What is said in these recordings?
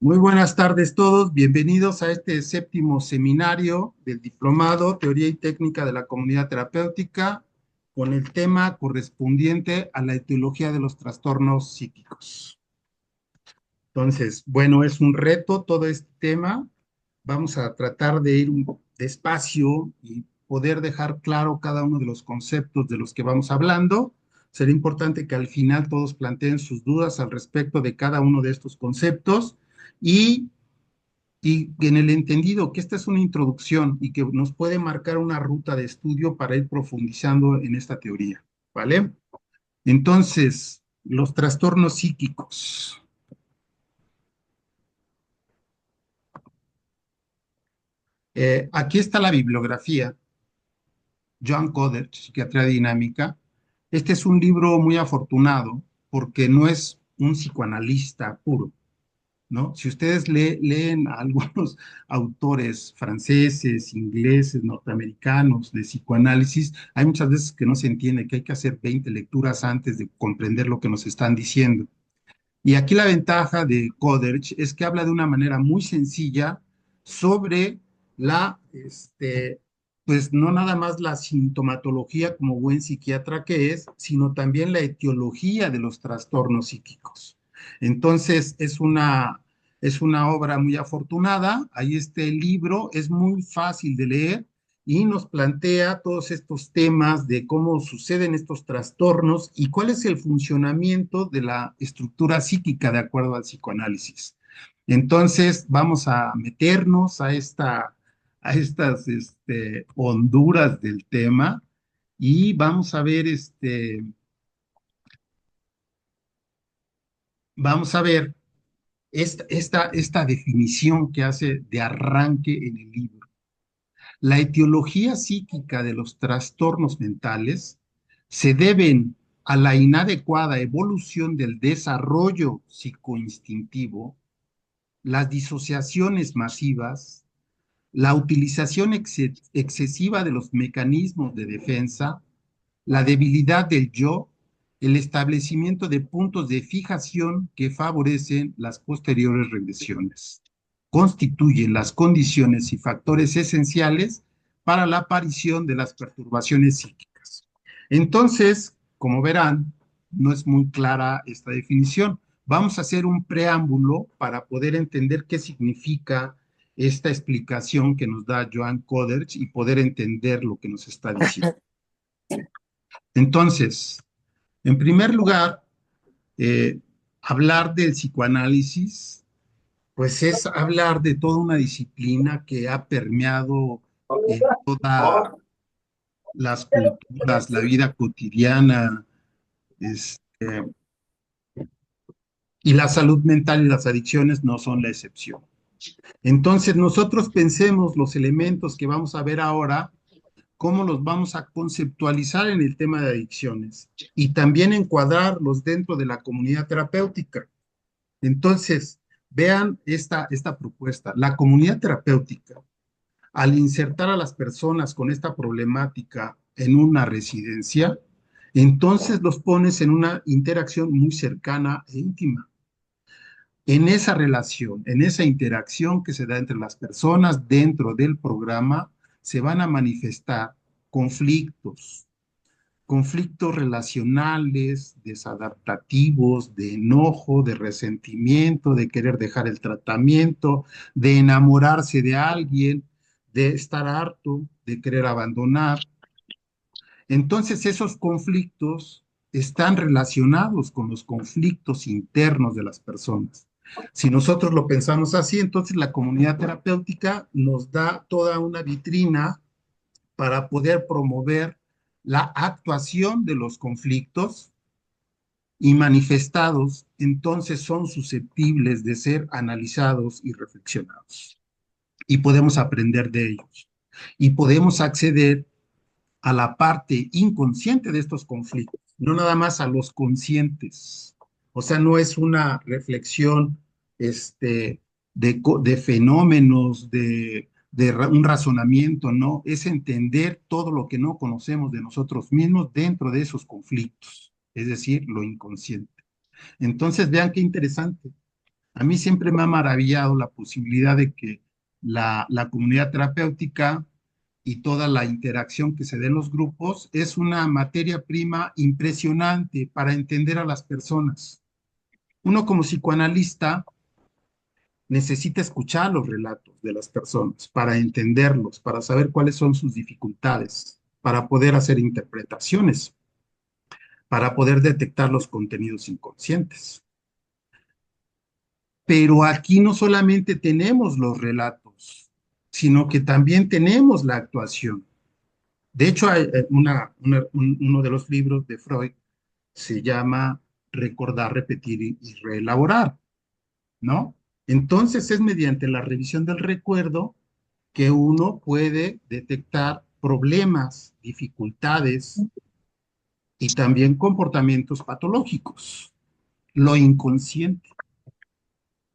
Muy buenas tardes todos, bienvenidos a este séptimo seminario del Diplomado Teoría y Técnica de la Comunidad Terapéutica con el tema correspondiente a la etiología de los trastornos psíquicos. Entonces, bueno, es un reto todo este tema. Vamos a tratar de ir despacio y poder dejar claro cada uno de los conceptos de los que vamos hablando. Será importante que al final todos planteen sus dudas al respecto de cada uno de estos conceptos y en el entendido que esta es una introducción y que nos puede marcar una ruta de estudio para ir profundizando en esta teoría, ¿vale? Entonces, los trastornos psíquicos. Aquí está la bibliografía, Joan Coder, Psiquiatría Dinámica. Este es un libro muy afortunado porque no es un psicoanalista puro, ¿no? Si ustedes leen a algunos autores franceses, ingleses, norteamericanos de psicoanálisis, hay muchas veces que no se entiende que hay que hacer 20 lecturas antes de comprender lo que nos están diciendo. Y aquí la ventaja de Coderch es que habla de una manera muy sencilla sobre pues no nada más la sintomatología como buen psiquiatra que es, sino también la etiología de los trastornos psíquicos. Entonces, es una obra muy afortunada. Ahí este libro es muy fácil de leer y nos plantea todos estos temas de cómo suceden estos trastornos y cuál es el funcionamiento de la estructura psíquica de acuerdo al psicoanálisis. Entonces, vamos a meternos a estas honduras del tema y vamos a ver esta definición que hace de arranque en el libro. La etiología psíquica de los trastornos mentales se deben a la inadecuada evolución del desarrollo psicoinstintivo, las disociaciones masivas, la utilización excesiva de los mecanismos de defensa, la debilidad del yo, el establecimiento de puntos de fijación que favorecen las posteriores regresiones. Constituyen las condiciones y factores esenciales para la aparición de las perturbaciones psíquicas. Entonces, como verán, no es muy clara esta definición. Vamos a hacer un preámbulo para poder entender qué significa esta explicación que nos da Joan Coderch y poder entender lo que nos está diciendo. Entonces, en primer lugar, eh, hablar del psicoanálisis, pues es hablar de toda una disciplina que ha permeado en todas las culturas, la vida cotidiana, este, y la salud mental y las adicciones no son la excepción. Entonces, nosotros pensemos los elementos que vamos a ver ahora, cómo los vamos a conceptualizar en el tema de adicciones y también encuadrarlos dentro de la comunidad terapéutica. Entonces, vean esta propuesta. La comunidad terapéutica, al insertar a las personas con esta problemática en una residencia, entonces los pones en una interacción muy cercana e íntima. En esa relación, en esa interacción que se da entre las personas dentro del programa, se van a manifestar conflictos, conflictos relacionales, desadaptativos, de enojo, de resentimiento, de querer dejar el tratamiento, de enamorarse de alguien, de estar harto, de querer abandonar. Entonces esos conflictos están relacionados con los conflictos internos de las personas. Si nosotros lo pensamos así, entonces la comunidad terapéutica nos da toda una vitrina para poder promover la actuación de los conflictos y manifestados, entonces son susceptibles de ser analizados y reflexionados. Y podemos aprender de ellos. Y podemos acceder a la parte inconsciente de estos conflictos, no nada más a los conscientes. O sea, no es una reflexión de fenómenos, un razonamiento, no, es entender todo lo que no conocemos de nosotros mismos dentro de esos conflictos, es decir, lo inconsciente. Entonces, vean qué interesante. A mí siempre me ha maravillado la posibilidad de que la comunidad terapéutica y toda la interacción que se da en los grupos es una materia prima impresionante para entender a las personas. Uno como psicoanalista necesita escuchar los relatos de las personas para entenderlos, para saber cuáles son sus dificultades, para poder hacer interpretaciones, para poder detectar los contenidos inconscientes. Pero aquí no solamente tenemos los relatos, sino que también tenemos la actuación. De hecho, hay uno de los libros de Freud se llama Recordar, Repetir y Reelaborar, ¿no? Entonces es mediante la revisión del recuerdo que uno puede detectar problemas, dificultades y también comportamientos patológicos, lo inconsciente.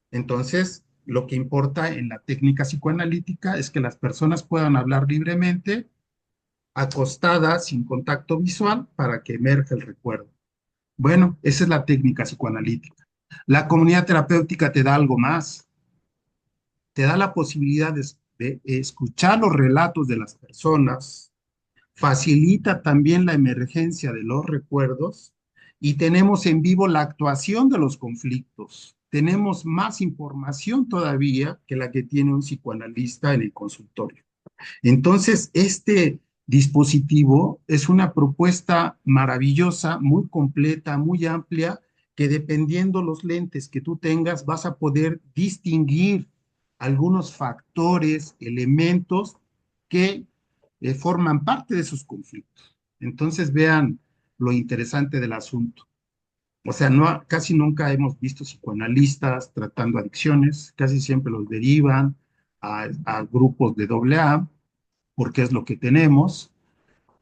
Entonces, lo que importa en la técnica psicoanalítica es que las personas puedan hablar libremente, acostadas, sin contacto visual, para que emerja el recuerdo. Bueno, esa es la técnica psicoanalítica. La comunidad terapéutica te da algo más, te da la posibilidad de escuchar los relatos de las personas, facilita también la emergencia de los recuerdos y tenemos en vivo la actuación de los conflictos. Tenemos más información todavía que la que tiene un psicoanalista en el consultorio. Entonces, este dispositivo es una propuesta maravillosa, muy completa, muy amplia, que dependiendo los lentes que tú tengas, vas a poder distinguir algunos factores, elementos que forman parte de esos conflictos. Entonces, vean lo interesante del asunto. O sea, no, casi nunca hemos visto psicoanalistas tratando adicciones, casi siempre los derivan a grupos de AA, porque es lo que tenemos,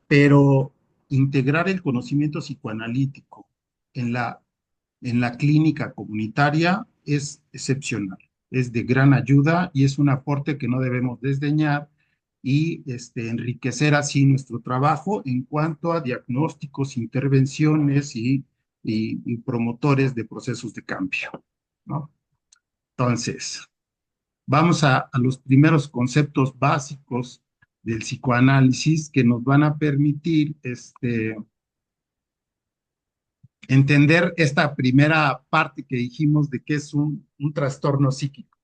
pero integrar el conocimiento psicoanalítico en la clínica comunitaria es excepcional, es de gran ayuda y es un aporte que no debemos desdeñar y enriquecer así nuestro trabajo en cuanto a diagnósticos, intervenciones y promotores de procesos de cambio, ¿no? Entonces, vamos a los primeros conceptos básicos del psicoanálisis que nos van a permitir entender esta primera parte que dijimos de que es un trastorno psíquico.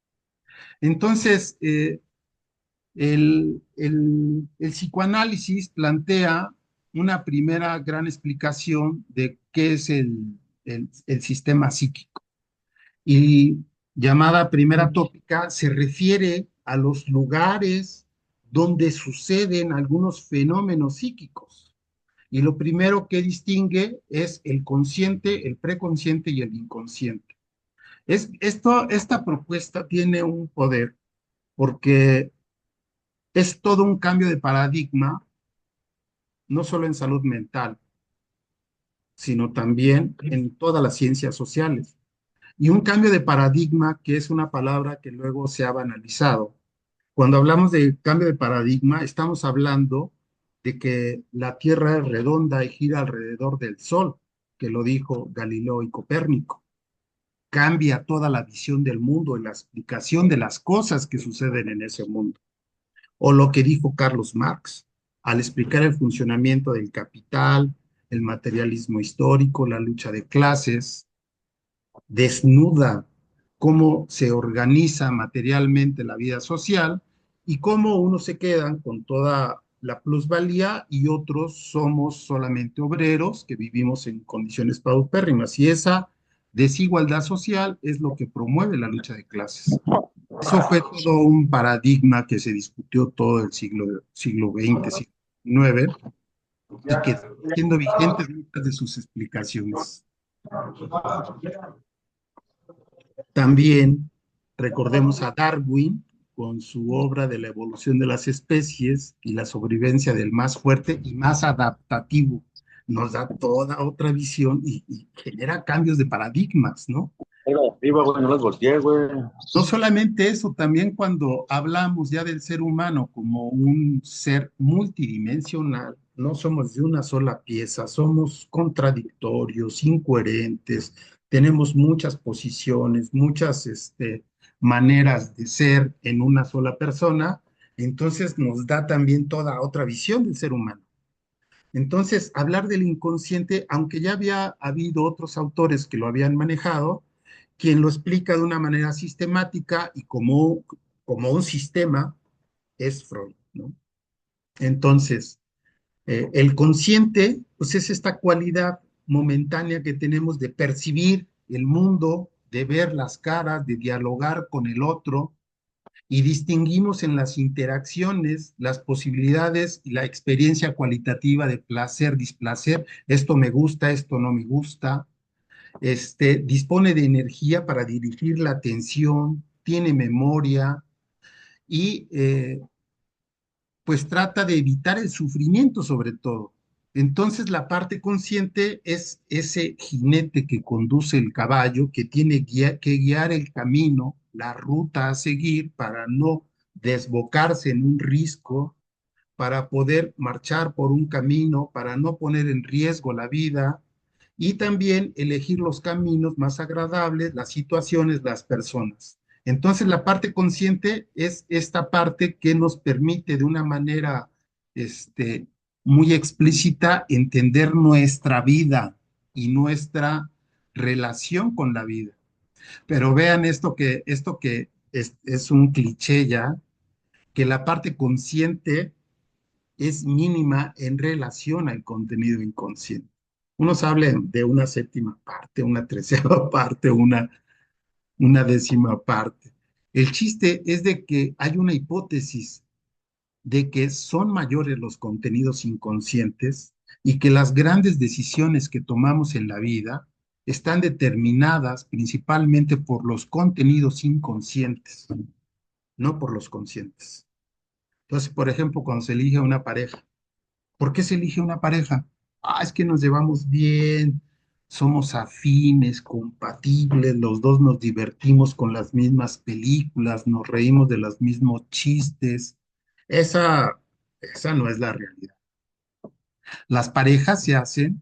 Entonces, el psicoanálisis plantea una primera gran explicación de qué es el sistema psíquico. Y llamada primera tópica se refiere a los lugares donde suceden algunos fenómenos psíquicos. Y lo primero que distingue es el consciente, el preconsciente y el inconsciente. Esta propuesta tiene un poder porque es todo un cambio de paradigma, no solo en salud mental, sino también en todas las ciencias sociales. Y un cambio de paradigma, que es una palabra que luego se ha banalizado. Cuando hablamos de cambio de paradigma, estamos hablando de que la Tierra es redonda y gira alrededor del Sol, que lo dijo Galileo y Copérnico. Cambia toda la visión del mundo y la explicación de las cosas que suceden en ese mundo. O lo que dijo Carlos Marx al explicar el funcionamiento del capital, el materialismo histórico, la lucha de clases, desnuda cómo se organiza materialmente la vida social y cómo unos se quedan con toda la plusvalía y otros somos solamente obreros que vivimos en condiciones paupérrimas. Y esa desigualdad social es lo que promueve la lucha de clases. Eso fue todo un paradigma que se discutió todo el siglo XX, siglo XIX, y que siendo vigentes muchas de sus explicaciones. También recordemos a Darwin con su obra de la evolución de las especies y la sobrevivencia del más fuerte y más adaptativo. Nos da toda otra visión y genera cambios de paradigmas, ¿no? Iba, güey, no las volteé, güey. No solamente eso, también cuando hablamos ya del ser humano como un ser multidimensional, no somos de una sola pieza, somos contradictorios, incoherentes, tenemos muchas posiciones, muchas maneras de ser en una sola persona, entonces nos da también toda otra visión del ser humano. Entonces, hablar del inconsciente, aunque ya había habido otros autores que lo habían manejado, quien lo explica de una manera sistemática y como un sistema es Freud, ¿no? Entonces, el consciente, pues es esta cualidad momentánea que tenemos de percibir el mundo, de ver las caras, de dialogar con el otro, y distinguimos en las interacciones las posibilidades y la experiencia cualitativa de placer, displacer, esto me gusta, esto no me gusta, dispone de energía para dirigir la atención, tiene memoria y pues trata de evitar el sufrimiento sobre todo. Entonces la parte consciente es ese jinete que conduce el caballo, que tiene que guiar el camino, la ruta a seguir para no desbocarse en un risco, para poder marchar por un camino, para no poner en riesgo la vida y también elegir los caminos más agradables, las situaciones, las personas. Entonces, la parte consciente es esta parte que nos permite de una manera muy explícita entender nuestra vida y nuestra relación con la vida. Pero vean esto que es un cliché ya, que la parte consciente es mínima en relación al contenido inconsciente. Unos hablan de una séptima parte, una treceava parte, una décima parte. El chiste es de que hay una hipótesis de que son mayores los contenidos inconscientes y que las grandes decisiones que tomamos en la vida están determinadas principalmente por los contenidos inconscientes, no por los conscientes. Entonces, por ejemplo, cuando se elige una pareja, ¿por qué se elige una pareja? Ah, es que nos llevamos bien, somos afines, compatibles, los dos nos divertimos con las mismas películas, nos reímos de los mismos chistes. Esa, esa no es la realidad. Las parejas se hacen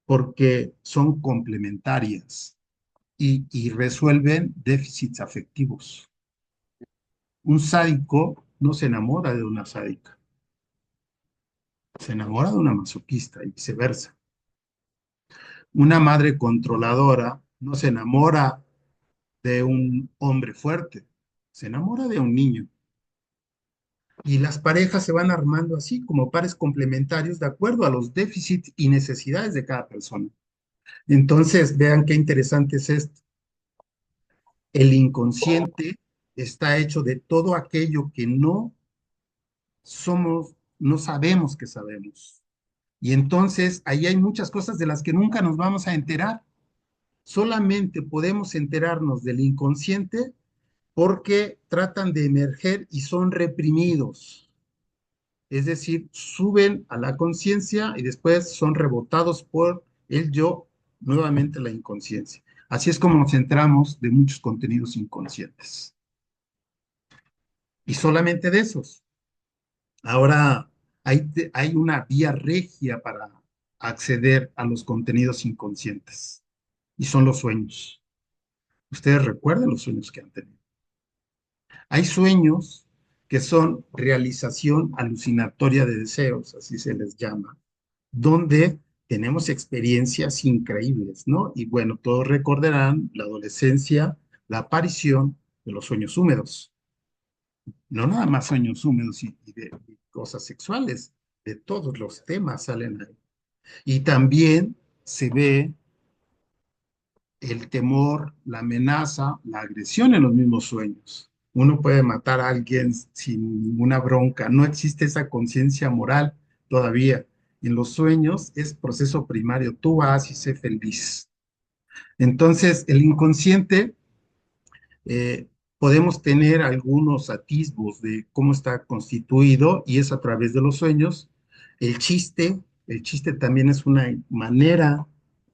porque son complementarias y resuelven déficits afectivos. Un sádico no se enamora de una sádica, se enamora de una masoquista y viceversa. Una madre controladora no se enamora de un hombre fuerte, se enamora de un niño. Y las parejas se van armando así, como pares complementarios, de acuerdo a los déficits y necesidades de cada persona. Entonces, vean qué interesante es esto. El inconsciente está hecho de todo aquello que no somos, no sabemos que sabemos. Y entonces ahí hay muchas cosas de las que nunca nos vamos a enterar. Solamente podemos enterarnos del inconsciente porque tratan de emerger y son reprimidos. Es decir, suben a la conciencia y después son rebotados por el yo, nuevamente la inconsciencia. Así es como nos enteramos de muchos contenidos inconscientes. Y solamente de esos. Ahora hay una vía regia para acceder a los contenidos inconscientes. Y son los sueños. Ustedes recuerden los sueños que han tenido. Hay sueños que son realización alucinatoria de deseos, así se les llama, donde tenemos experiencias increíbles, ¿no? Y bueno, todos recordarán la adolescencia, la aparición de los sueños húmedos. No nada más sueños húmedos y de cosas sexuales, de todos los temas salen ahí. Y también se ve el temor, la amenaza, la agresión en los mismos sueños. Uno puede matar a alguien sin ninguna bronca, no existe esa conciencia moral todavía. En los sueños es proceso primario, tú vas y sé feliz. Entonces, el inconsciente, podemos tener algunos atisbos de cómo está constituido y es a través de los sueños. El chiste también es una manera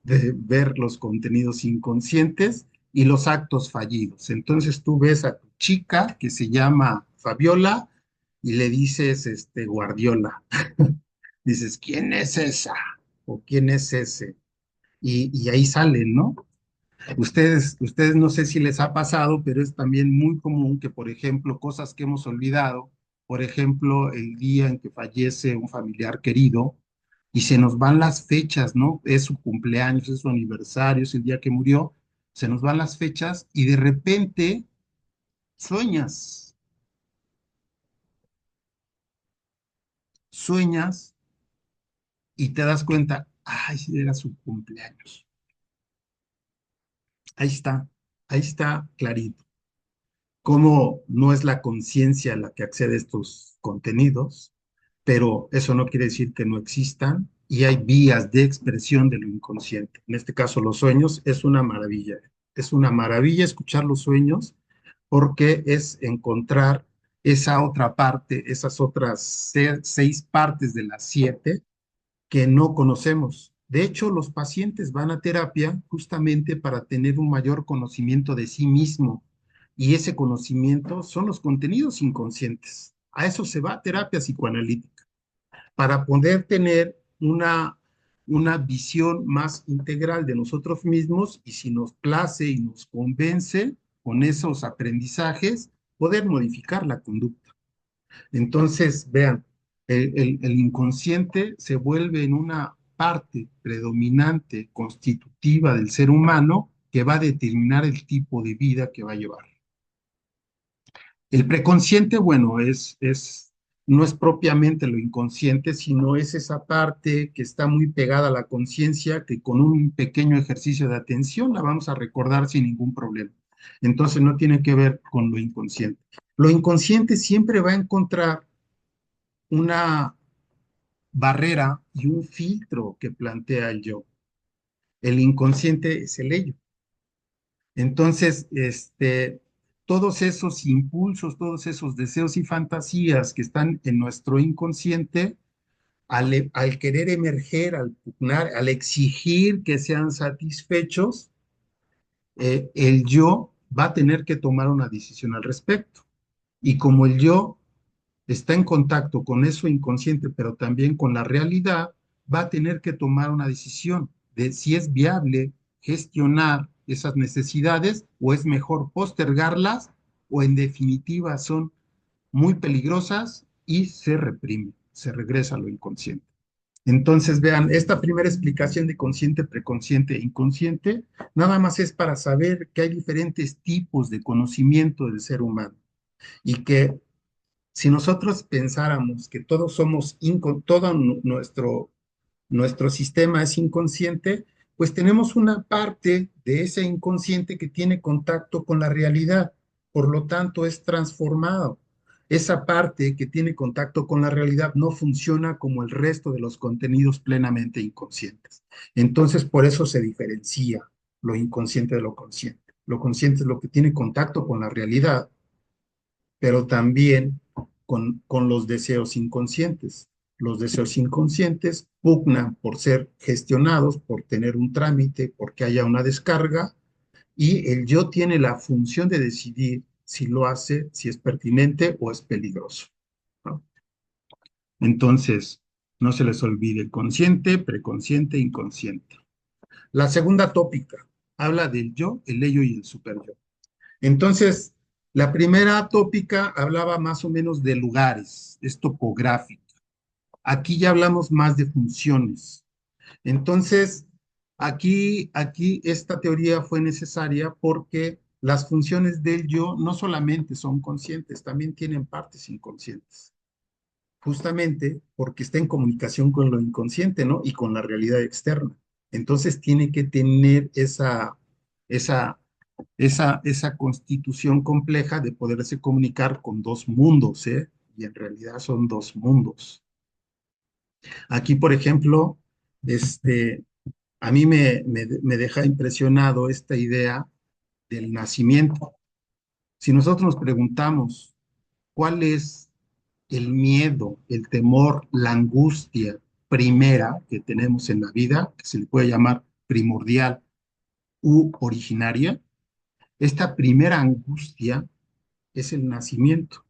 de ver los contenidos inconscientes y los actos fallidos. Entonces tú ves a tu chica que se llama Fabiola y le dices Guardiola. dices, ¿quién es esa? ¿O quién es ese? Y ahí salen, ¿no? Ustedes no sé si les ha pasado, pero es también muy común que, por ejemplo, cosas que hemos olvidado, por ejemplo, el día en que fallece un familiar querido y se nos van las fechas, ¿no? Es su cumpleaños, es su aniversario, es el día que murió, se nos van las fechas y de repente sueñas, sueñas y te das cuenta, ay, sí, era su cumpleaños. Ahí está clarito. Cómo no es la conciencia la que accede a estos contenidos, pero eso no quiere decir que no existan y hay vías de expresión de lo inconsciente. En este caso, los sueños es una maravilla. Es una maravilla escuchar los sueños porque es encontrar esa otra parte, esas otras seis partes de las siete que no conocemos. De hecho, los pacientes van a terapia justamente para tener un mayor conocimiento de sí mismo y ese conocimiento son los contenidos inconscientes. A eso se va terapia psicoanalítica, para poder tener una visión más integral de nosotros mismos y si nos place y nos convence con esos aprendizajes, poder modificar la conducta. Entonces, vean, el inconsciente se vuelve en una parte predominante, constitutiva del ser humano que va a determinar el tipo de vida que va a llevar. El preconsciente, bueno, no es propiamente lo inconsciente, sino es esa parte que está muy pegada a la conciencia, que con un pequeño ejercicio de atención la vamos a recordar sin ningún problema. Entonces no tiene que ver con lo inconsciente. Lo inconsciente siempre va a encontrar una barrera y un filtro que plantea el yo. El inconsciente es el ello. Entonces, todos esos impulsos, todos esos deseos y fantasías que están en nuestro inconsciente, al querer emerger, al pugnar, al exigir que sean satisfechos, el yo va a tener que tomar una decisión al respecto. Y como el yo está en contacto con eso inconsciente, pero también con la realidad, va a tener que tomar una decisión de si es viable gestionar esas necesidades o es mejor postergarlas o en definitiva son muy peligrosas y se reprime, se regresa a lo inconsciente. Entonces, vean, esta primera explicación de consciente, preconsciente e inconsciente, nada más es para saber que hay diferentes tipos de conocimiento del ser humano y que si nosotros pensáramos que todos somos, todo nuestro sistema es inconsciente, pues tenemos una parte de ese inconsciente que tiene contacto con la realidad, por lo tanto es transformado. Esa parte que tiene contacto con la realidad no funciona como el resto de los contenidos plenamente inconscientes. Entonces, por eso se diferencia lo inconsciente de lo consciente. Lo consciente es lo que tiene contacto con la realidad, pero también con los deseos inconscientes. Los deseos inconscientes pugnan por ser gestionados, por tener un trámite, porque haya una descarga, y el yo tiene la función de decidir si lo hace, si es pertinente o es peligroso, ¿no? Entonces, no se les olvide el consciente, preconsciente, inconsciente. La segunda tópica habla del yo, el ello y el superyo. Entonces, la primera tópica hablaba más o menos de lugares, es topográfica. Aquí ya hablamos más de funciones. Entonces, aquí esta teoría fue necesaria porque las funciones del yo no solamente son conscientes, también tienen partes inconscientes. Justamente porque está en comunicación con lo inconsciente, ¿no? Y con la realidad externa. Entonces tiene que tener esa esa constitución compleja de poderse comunicar con dos mundos, ¿eh? Y en realidad son dos mundos. Aquí, por ejemplo, este, a mí me deja impresionado esta idea del nacimiento. Si nosotros nos preguntamos cuál es el miedo, el temor, la angustia primera que tenemos en la vida, que se le puede llamar primordial u originaria, esta primera angustia es el nacimiento.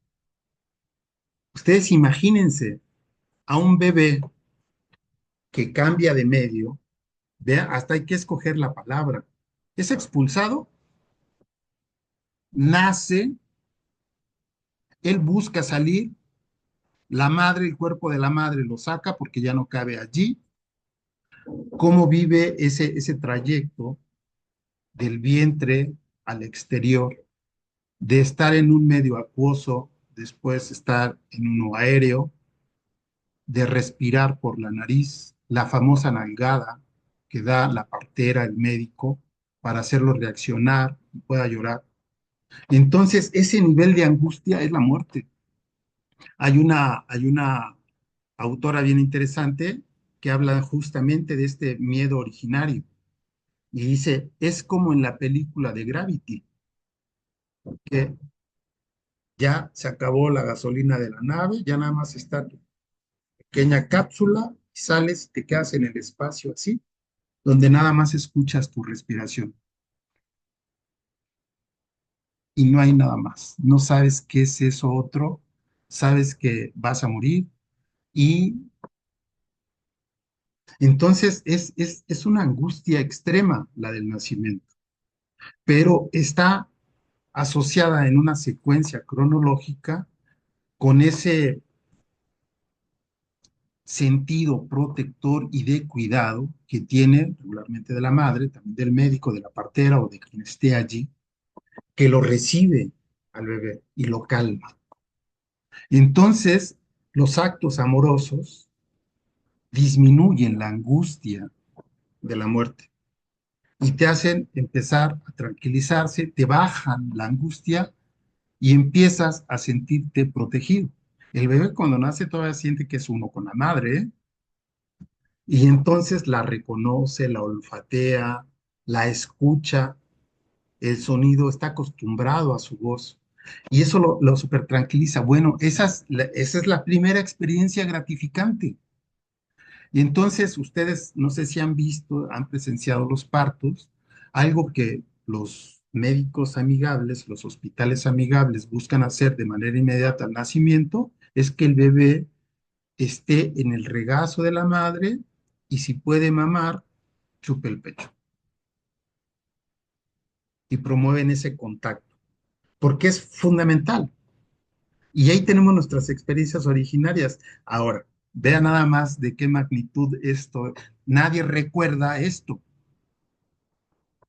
Ustedes imagínense a un bebé que cambia de medio, vea, hasta hay que escoger la palabra. Es expulsado, nace, él busca salir, la madre, el cuerpo de la madre lo saca porque ya no cabe allí. ¿Cómo vive ese trayecto del vientre al exterior, de estar en un medio acuoso, después estar en uno aéreo, de respirar por la nariz, la famosa nalgada que da la partera, el médico, para hacerlo reaccionar y pueda llorar? Entonces, ese nivel de angustia es la muerte. Hay una autora bien interesante que habla justamente de este miedo originario y dice, es como en la película de Gravity, que ya se acabó la gasolina de la nave, ya nada más está tu pequeña cápsula, sales y te quedas en el espacio así, donde nada más escuchas tu respiración y no hay nada más. No sabes qué es eso otro, sabes que vas a morir y entonces es una angustia extrema la del nacimiento, pero está asociada en una secuencia cronológica con ese sentido protector y de cuidado que tiene regularmente de la madre, también del médico, de la partera o de quien esté allí, que lo recibe al bebé y lo calma. Entonces, los actos amorosos disminuyen la angustia de la muerte y te hacen empezar a tranquilizarse, te bajan la angustia y empiezas a sentirte protegido. El bebé cuando nace todavía siente que es uno con la madre, ¿eh? Y entonces la reconoce, la olfatea, la escucha, el sonido, está acostumbrado a su voz. Y eso lo súper tranquiliza. Bueno, esa es la primera experiencia gratificante. Y entonces ustedes, no sé si han visto, han presenciado los partos, algo que los médicos amigables, los hospitales amigables buscan hacer de manera inmediata al nacimiento, es que el bebé esté en el regazo de la madre y si puede mamar, chupe el pecho y promueven ese contacto, porque es fundamental. Y ahí tenemos nuestras experiencias originarias. Ahora, vea nada más de qué magnitud esto. Nadie recuerda esto.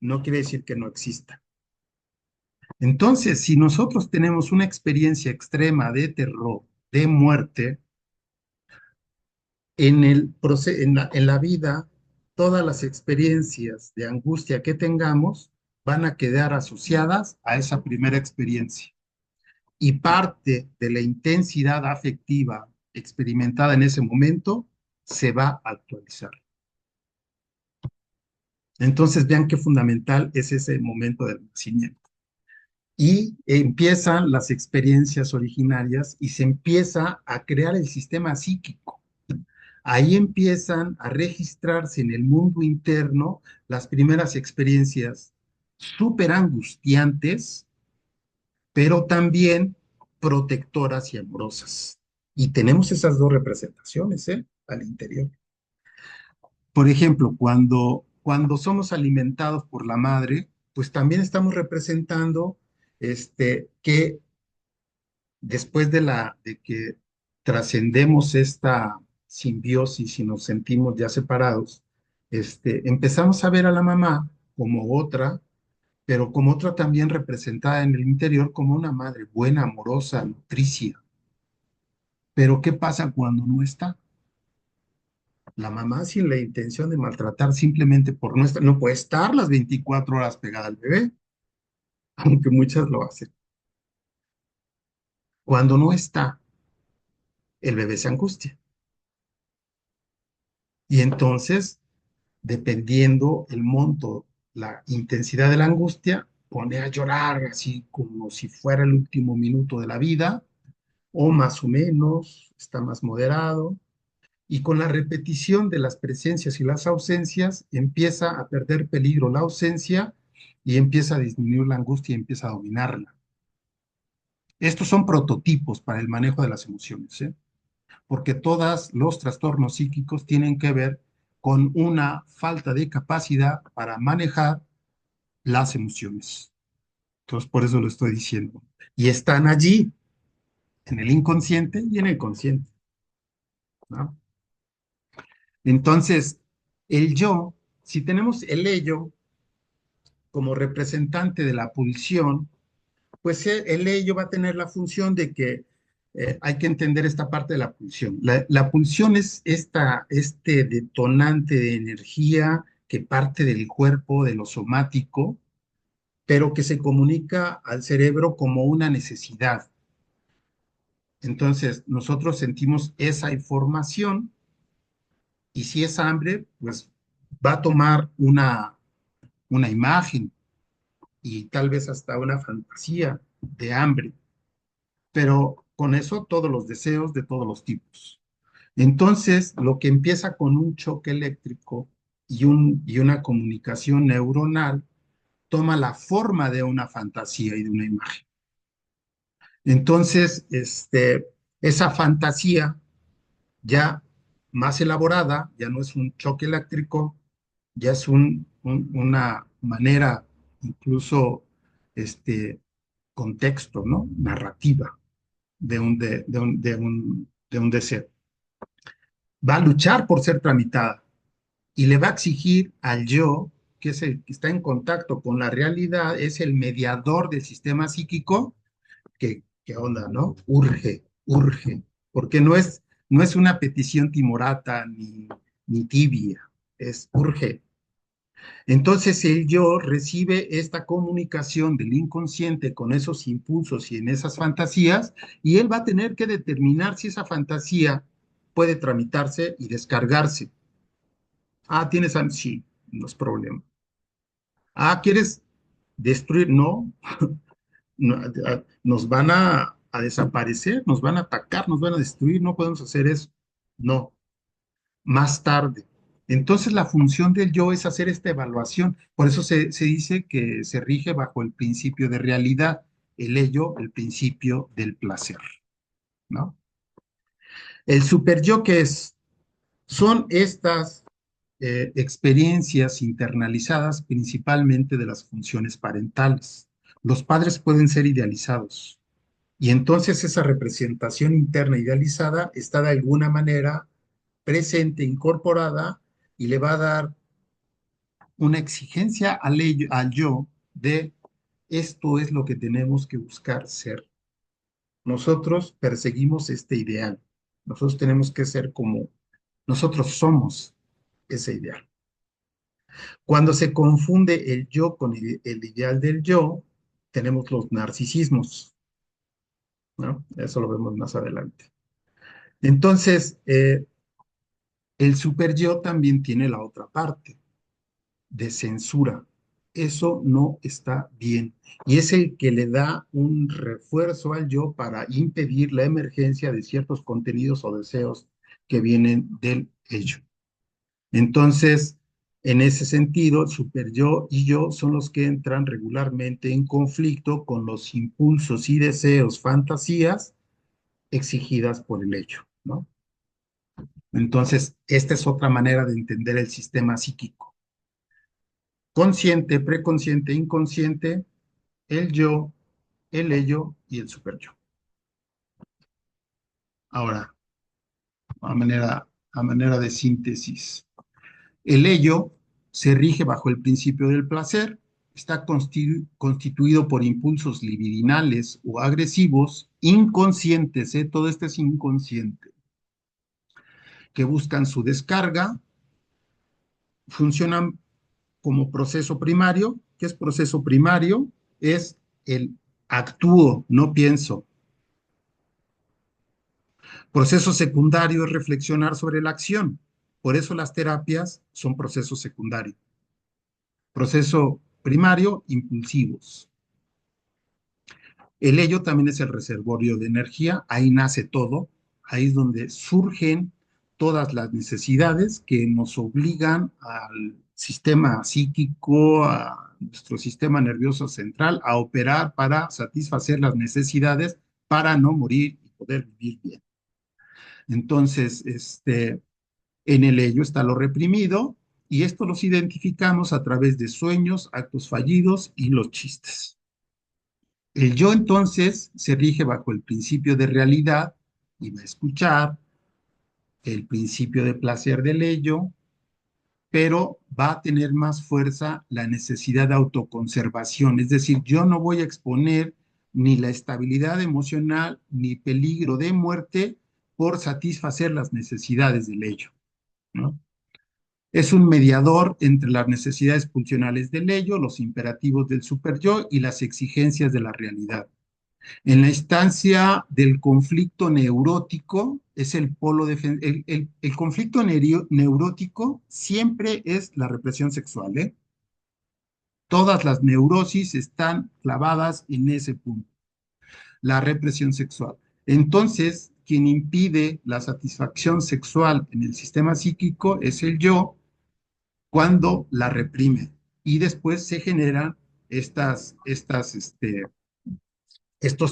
No quiere decir que no exista. Entonces, si nosotros tenemos una experiencia extrema de terror, de muerte, en la vida, todas las experiencias de angustia que tengamos van a quedar asociadas a esa primera experiencia. Y parte de la intensidad afectiva experimentada en ese momento se va a actualizar. Entonces, vean qué fundamental es ese momento del nacimiento. Y empiezan las experiencias originarias y se empieza a crear el sistema psíquico. Ahí empiezan a registrarse en el mundo interno las primeras experiencias súper angustiantes, pero también protectoras y amorosas. Y tenemos esas dos representaciones, ¿eh? Al interior. Por ejemplo, cuando somos alimentados por la madre, pues también estamos representando que después de que trascendemos esta simbiosis y nos sentimos ya separados, empezamos a ver a la mamá como otra, pero como otra también representada en el interior como una madre buena, amorosa, nutricia. Pero ¿qué pasa cuando no está? La mamá sin la intención de maltratar simplemente por no estar, no puede estar las 24 horas pegada al bebé, aunque muchas lo hacen. Cuando no está, el bebé se angustia. Y entonces, dependiendo el monto, la intensidad de la angustia, pone a llorar así como si fuera el último minuto de la vida, o más o menos, está más moderado, y con la repetición de las presencias y las ausencias, empieza a perder peligro la ausencia y empieza a disminuir la angustia y empieza a dominarla. Estos son prototipos para el manejo de las emociones, ¿eh? Porque todos los trastornos psíquicos tienen que ver con una falta de capacidad para manejar las emociones. Entonces, por eso lo estoy diciendo. Y están allí, en el inconsciente y en el consciente, ¿no? Entonces, el yo, si tenemos el ello como representante de la pulsión, pues el ello va a tener la función de que hay que entender esta parte de la pulsión. La pulsión es este detonante de energía que parte del cuerpo, de lo somático, pero que se comunica al cerebro como una necesidad. Entonces, nosotros sentimos esa información y si es hambre, pues va a tomar una imagen y tal vez hasta una fantasía de hambre, pero con eso todos los deseos de todos los tipos. Entonces, lo que empieza con un choque eléctrico y una comunicación neuronal toma la forma de una fantasía y de una imagen. Entonces, esa fantasía ya más elaborada, ya no es un choque eléctrico, ya es una manera, incluso contexto, ¿no? Narrativa de un deseo. Va a luchar por ser tramitada y le va a exigir al yo, que es el que está en contacto con la realidad, es el mediador del sistema psíquico, que onda, ¿no? Urge, urge, porque no es una petición timorata ni tibia, es urge. Entonces el yo recibe esta comunicación del inconsciente con esos impulsos y en esas fantasías, y él va a tener que determinar si esa fantasía puede tramitarse y descargarse. Ah, tienes hambre, sí, no es problema. Ah, ¿quieres destruir? No, no, nos van a desaparecer, nos van a atacar, nos van a destruir, no podemos hacer eso. No, más tarde. Entonces la función del yo es hacer esta evaluación. Por eso se dice que se rige bajo el principio de realidad, el ello, el principio del placer, ¿no? El superyo, ¿qué es? Son estas experiencias internalizadas principalmente de las funciones parentales. Los padres pueden ser idealizados y entonces esa representación interna idealizada está de alguna manera presente, incorporada y le va a dar una exigencia al yo de esto es lo que tenemos que buscar ser. Nosotros perseguimos este ideal. Nosotros tenemos que ser como nosotros somos ese ideal. Cuando se confunde el yo con el ideal del yo, tenemos los narcisismos, ¿no? Eso lo vemos más adelante. Entonces, el super yo también tiene la otra parte de censura. Eso no está bien. Y es el que le da un refuerzo al yo para impedir la emergencia de ciertos contenidos o deseos que vienen del ello. Entonces, en ese sentido, el super yo y yo son los que entran regularmente en conflicto con los impulsos y deseos, fantasías exigidas por el hecho, ¿no? Entonces, esta es otra manera de entender el sistema psíquico. Consciente, preconsciente, inconsciente, el yo, el ello y el superyo. Ahora, a manera de síntesis. El ello se rige bajo el principio del placer, está constituido por impulsos libidinales o agresivos, inconscientes, todo esto es inconsciente, que buscan su descarga, funcionan como proceso primario. ¿Qué es proceso primario? Es el actúo, no pienso. Proceso secundario es reflexionar sobre la acción. Por eso las terapias son procesos secundarios. Proceso primario, impulsivos. El ello también es el reservorio de energía, ahí nace todo, ahí es donde surgen todas las necesidades que nos obligan al sistema psíquico, a nuestro sistema nervioso central, a operar para satisfacer las necesidades para no morir y poder vivir bien. Entonces, En el ello está lo reprimido y esto los identificamos a través de sueños, actos fallidos y los chistes. El yo entonces se rige bajo el principio de realidad y va a escuchar el principio de placer del ello, pero va a tener más fuerza la necesidad de autoconservación. Es decir, yo no voy a exponer ni la estabilidad emocional ni peligro de muerte por satisfacer las necesidades del ello, ¿no? Es un mediador entre las necesidades pulsionales del ello, los imperativos del superyo y las exigencias de la realidad. En la instancia del conflicto neurótico, es el polo el conflicto neurótico siempre es la represión sexual, ¿eh? Todas las neurosis están clavadas en ese punto, la represión sexual. Entonces, quien impide la satisfacción sexual en el sistema psíquico es el yo cuando la reprime. Y después se generan estos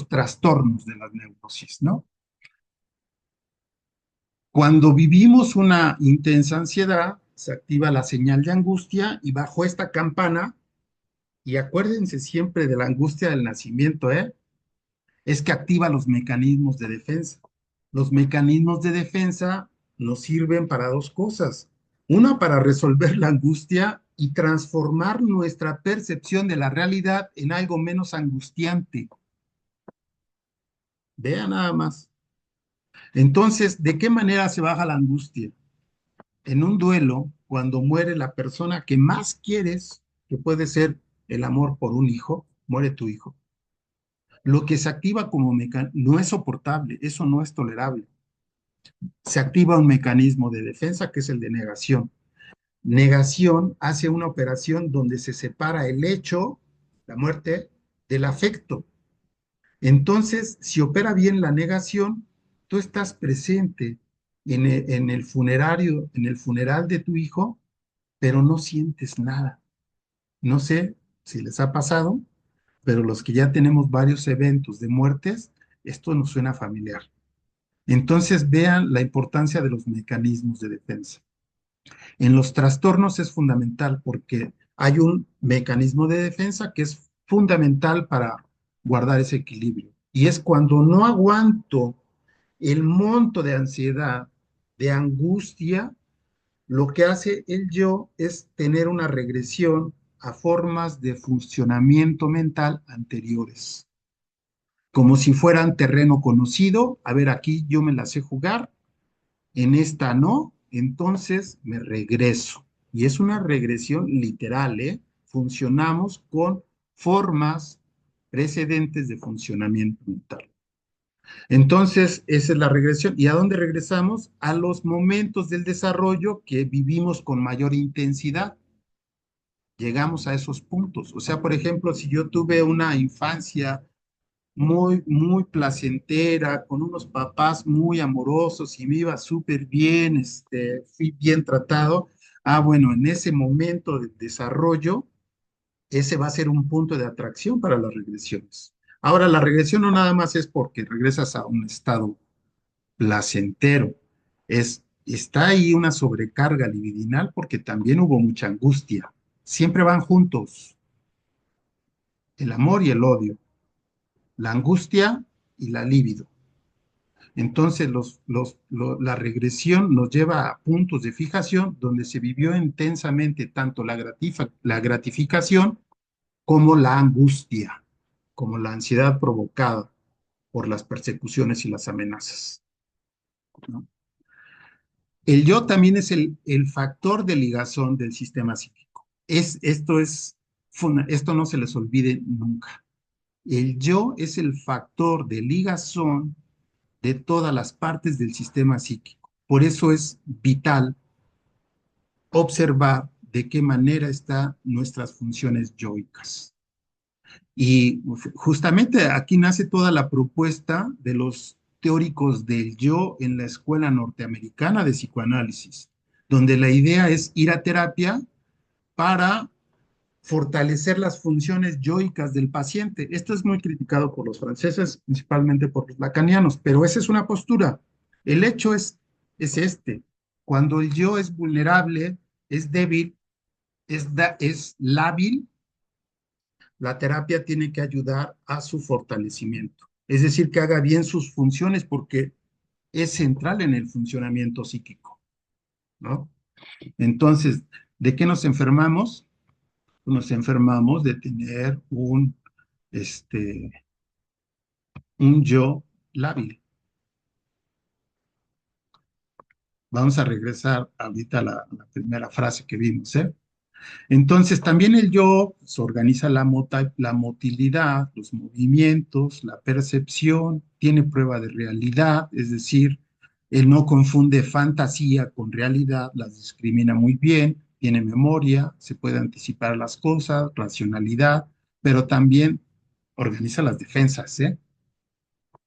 trastornos de las neurosis, ¿no? Cuando vivimos una intensa ansiedad, se activa la señal de angustia y bajo esta campana, y acuérdense siempre de la angustia del nacimiento, ¿eh? Es que activa los mecanismos de defensa. Los mecanismos de defensa nos sirven para dos cosas. Una, para resolver la angustia y transformar nuestra percepción de la realidad en algo menos angustiante. Vean nada más. Entonces, ¿de qué manera se baja la angustia? En un duelo, cuando muere la persona que más quieres, que puede ser el amor por un hijo, muere tu hijo. Lo que se activa como mecanismo no es soportable, eso no es tolerable. Se activa un mecanismo de defensa que es el de negación. Negación hace una operación donde se separa el hecho, la muerte, del afecto. Entonces, si opera bien la negación, tú estás presente en el funerario, en el funeral de tu hijo, pero no sientes nada. No sé si les ha pasado, pero los que ya tenemos varios eventos de muertes, esto nos suena familiar. Entonces vean la importancia de los mecanismos de defensa. En los trastornos es fundamental porque hay un mecanismo de defensa que es fundamental para guardar ese equilibrio. Y es cuando no aguanto el monto de ansiedad, de angustia, lo que hace el yo es tener una regresión a formas de funcionamiento mental anteriores, como si fueran terreno conocido. A ver, aquí yo me la sé jugar, en esta no, entonces me regreso. Y es una regresión literal, ¿eh? Funcionamos con formas precedentes de funcionamiento mental. Entonces, esa es la regresión. ¿Y a dónde regresamos? A los momentos del desarrollo que vivimos con mayor intensidad. Llegamos a esos puntos. O sea, por ejemplo, si yo tuve una infancia muy placentera, con unos papás muy amorosos y me iba súper bien, fui bien tratado, bueno, en ese momento de desarrollo, ese va a ser un punto de atracción para las regresiones. Ahora, la regresión no nada más es porque regresas a un estado placentero. Está ahí una sobrecarga libidinal porque también hubo mucha angustia. Siempre van juntos, el amor y el odio, la angustia y la libido. Entonces, la regresión nos lleva a puntos de fijación donde se vivió intensamente tanto la gratificación como la angustia, como la ansiedad provocada por las persecuciones y las amenazas, ¿no? El yo también es el factor de ligazón del sistema psíquico. Esto no se les olvide nunca. El yo es el factor de ligazón de todas las partes del sistema psíquico. Por eso es vital observar de qué manera están nuestras funciones yoicas. Y justamente aquí nace toda la propuesta de los teóricos del yo en la Escuela Norteamericana de Psicoanálisis, donde la idea es ir a terapia para fortalecer las funciones yoicas del paciente. Esto es muy criticado por los franceses, principalmente por los lacanianos, pero esa es una postura. El hecho es este. Cuando el yo es vulnerable, es débil, es lábil, la terapia tiene que ayudar a su fortalecimiento. Es decir, que haga bien sus funciones porque es central en el funcionamiento psíquico, ¿no? Entonces, ¿de qué nos enfermamos? Nos enfermamos de tener este, un yo lábil. Vamos a regresar ahorita a la primera frase que vimos, ¿eh? Entonces, también el yo se organiza la motilidad, los movimientos, la percepción, tiene prueba de realidad, es decir, él no confunde fantasía con realidad, las discrimina muy bien, tiene memoria, se puede anticipar las cosas, racionalidad, pero también organiza las defensas, ¿eh?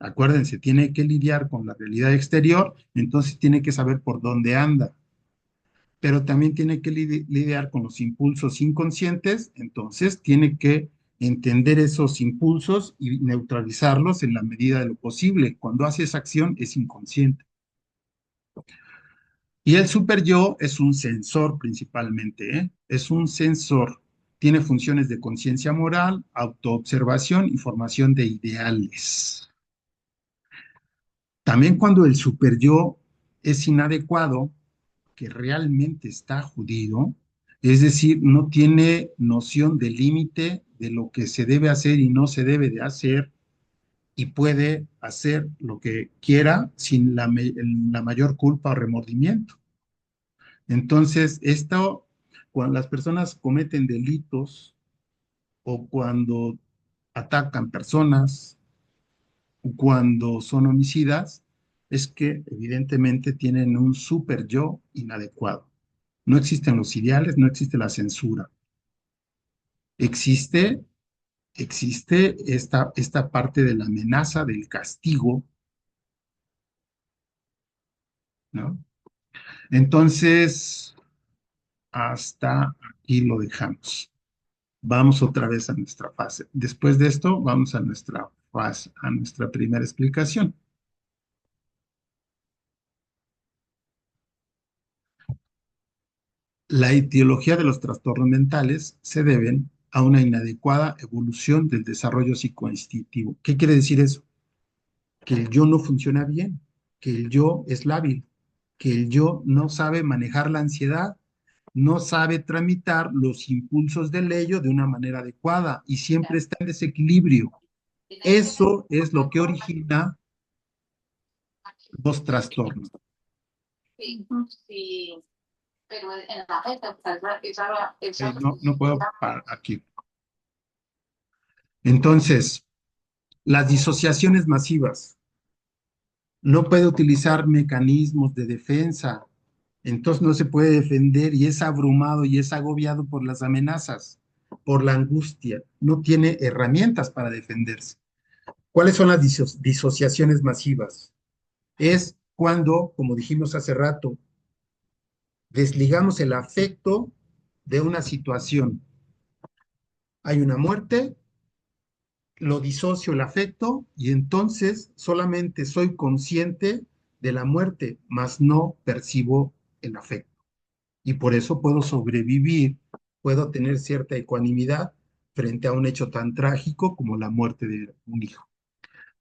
Acuérdense, tiene que lidiar con la realidad exterior, entonces tiene que saber por dónde anda, pero también tiene que lidiar con los impulsos inconscientes, entonces tiene que entender esos impulsos y neutralizarlos en la medida de lo posible. Cuando hace esa acción es inconsciente. Y el super yo es un sensor principalmente, ¿eh? Es un sensor. Tiene funciones de conciencia moral, autoobservación y formación de ideales. También cuando el super yo es inadecuado, que realmente está jodido, es decir, no tiene noción del límite de lo que se debe hacer y no se debe de hacer y puede hacer lo que quiera sin la mayor culpa o remordimiento. Entonces, esto, cuando las personas cometen delitos o cuando atacan personas, o cuando son homicidas, es que evidentemente tienen un super yo inadecuado. No existen los ideales, no existe la censura. Existe, existe esta parte de la amenaza, del castigo, ¿no? Entonces, hasta aquí lo dejamos. Vamos otra vez a nuestra fase. Después de esto, vamos a nuestra fase, a nuestra primera explicación. La etiología de los trastornos mentales se deben a una inadecuada evolución del desarrollo psicoinstintivo. ¿Qué quiere decir eso? Que el yo no funciona bien, que el yo es lábil, que el yo no sabe manejar la ansiedad, no sabe tramitar los impulsos del ello de una manera adecuada y siempre está en desequilibrio. Eso es lo que origina los trastornos. No, no puedo parar aquí. Entonces, las disociaciones masivas. No puede utilizar mecanismos de defensa, entonces no se puede defender y es abrumado y es agobiado por las amenazas, por la angustia, no tiene herramientas para defenderse. ¿Cuáles son las disociaciones masivas? Es cuando, como dijimos hace rato, desligamos el afecto de una situación. Hay una muerte, lo disocio el afecto y entonces solamente soy consciente de la muerte, mas no percibo el afecto. Y por eso puedo sobrevivir, puedo tener cierta ecuanimidad frente a un hecho tan trágico como la muerte de un hijo.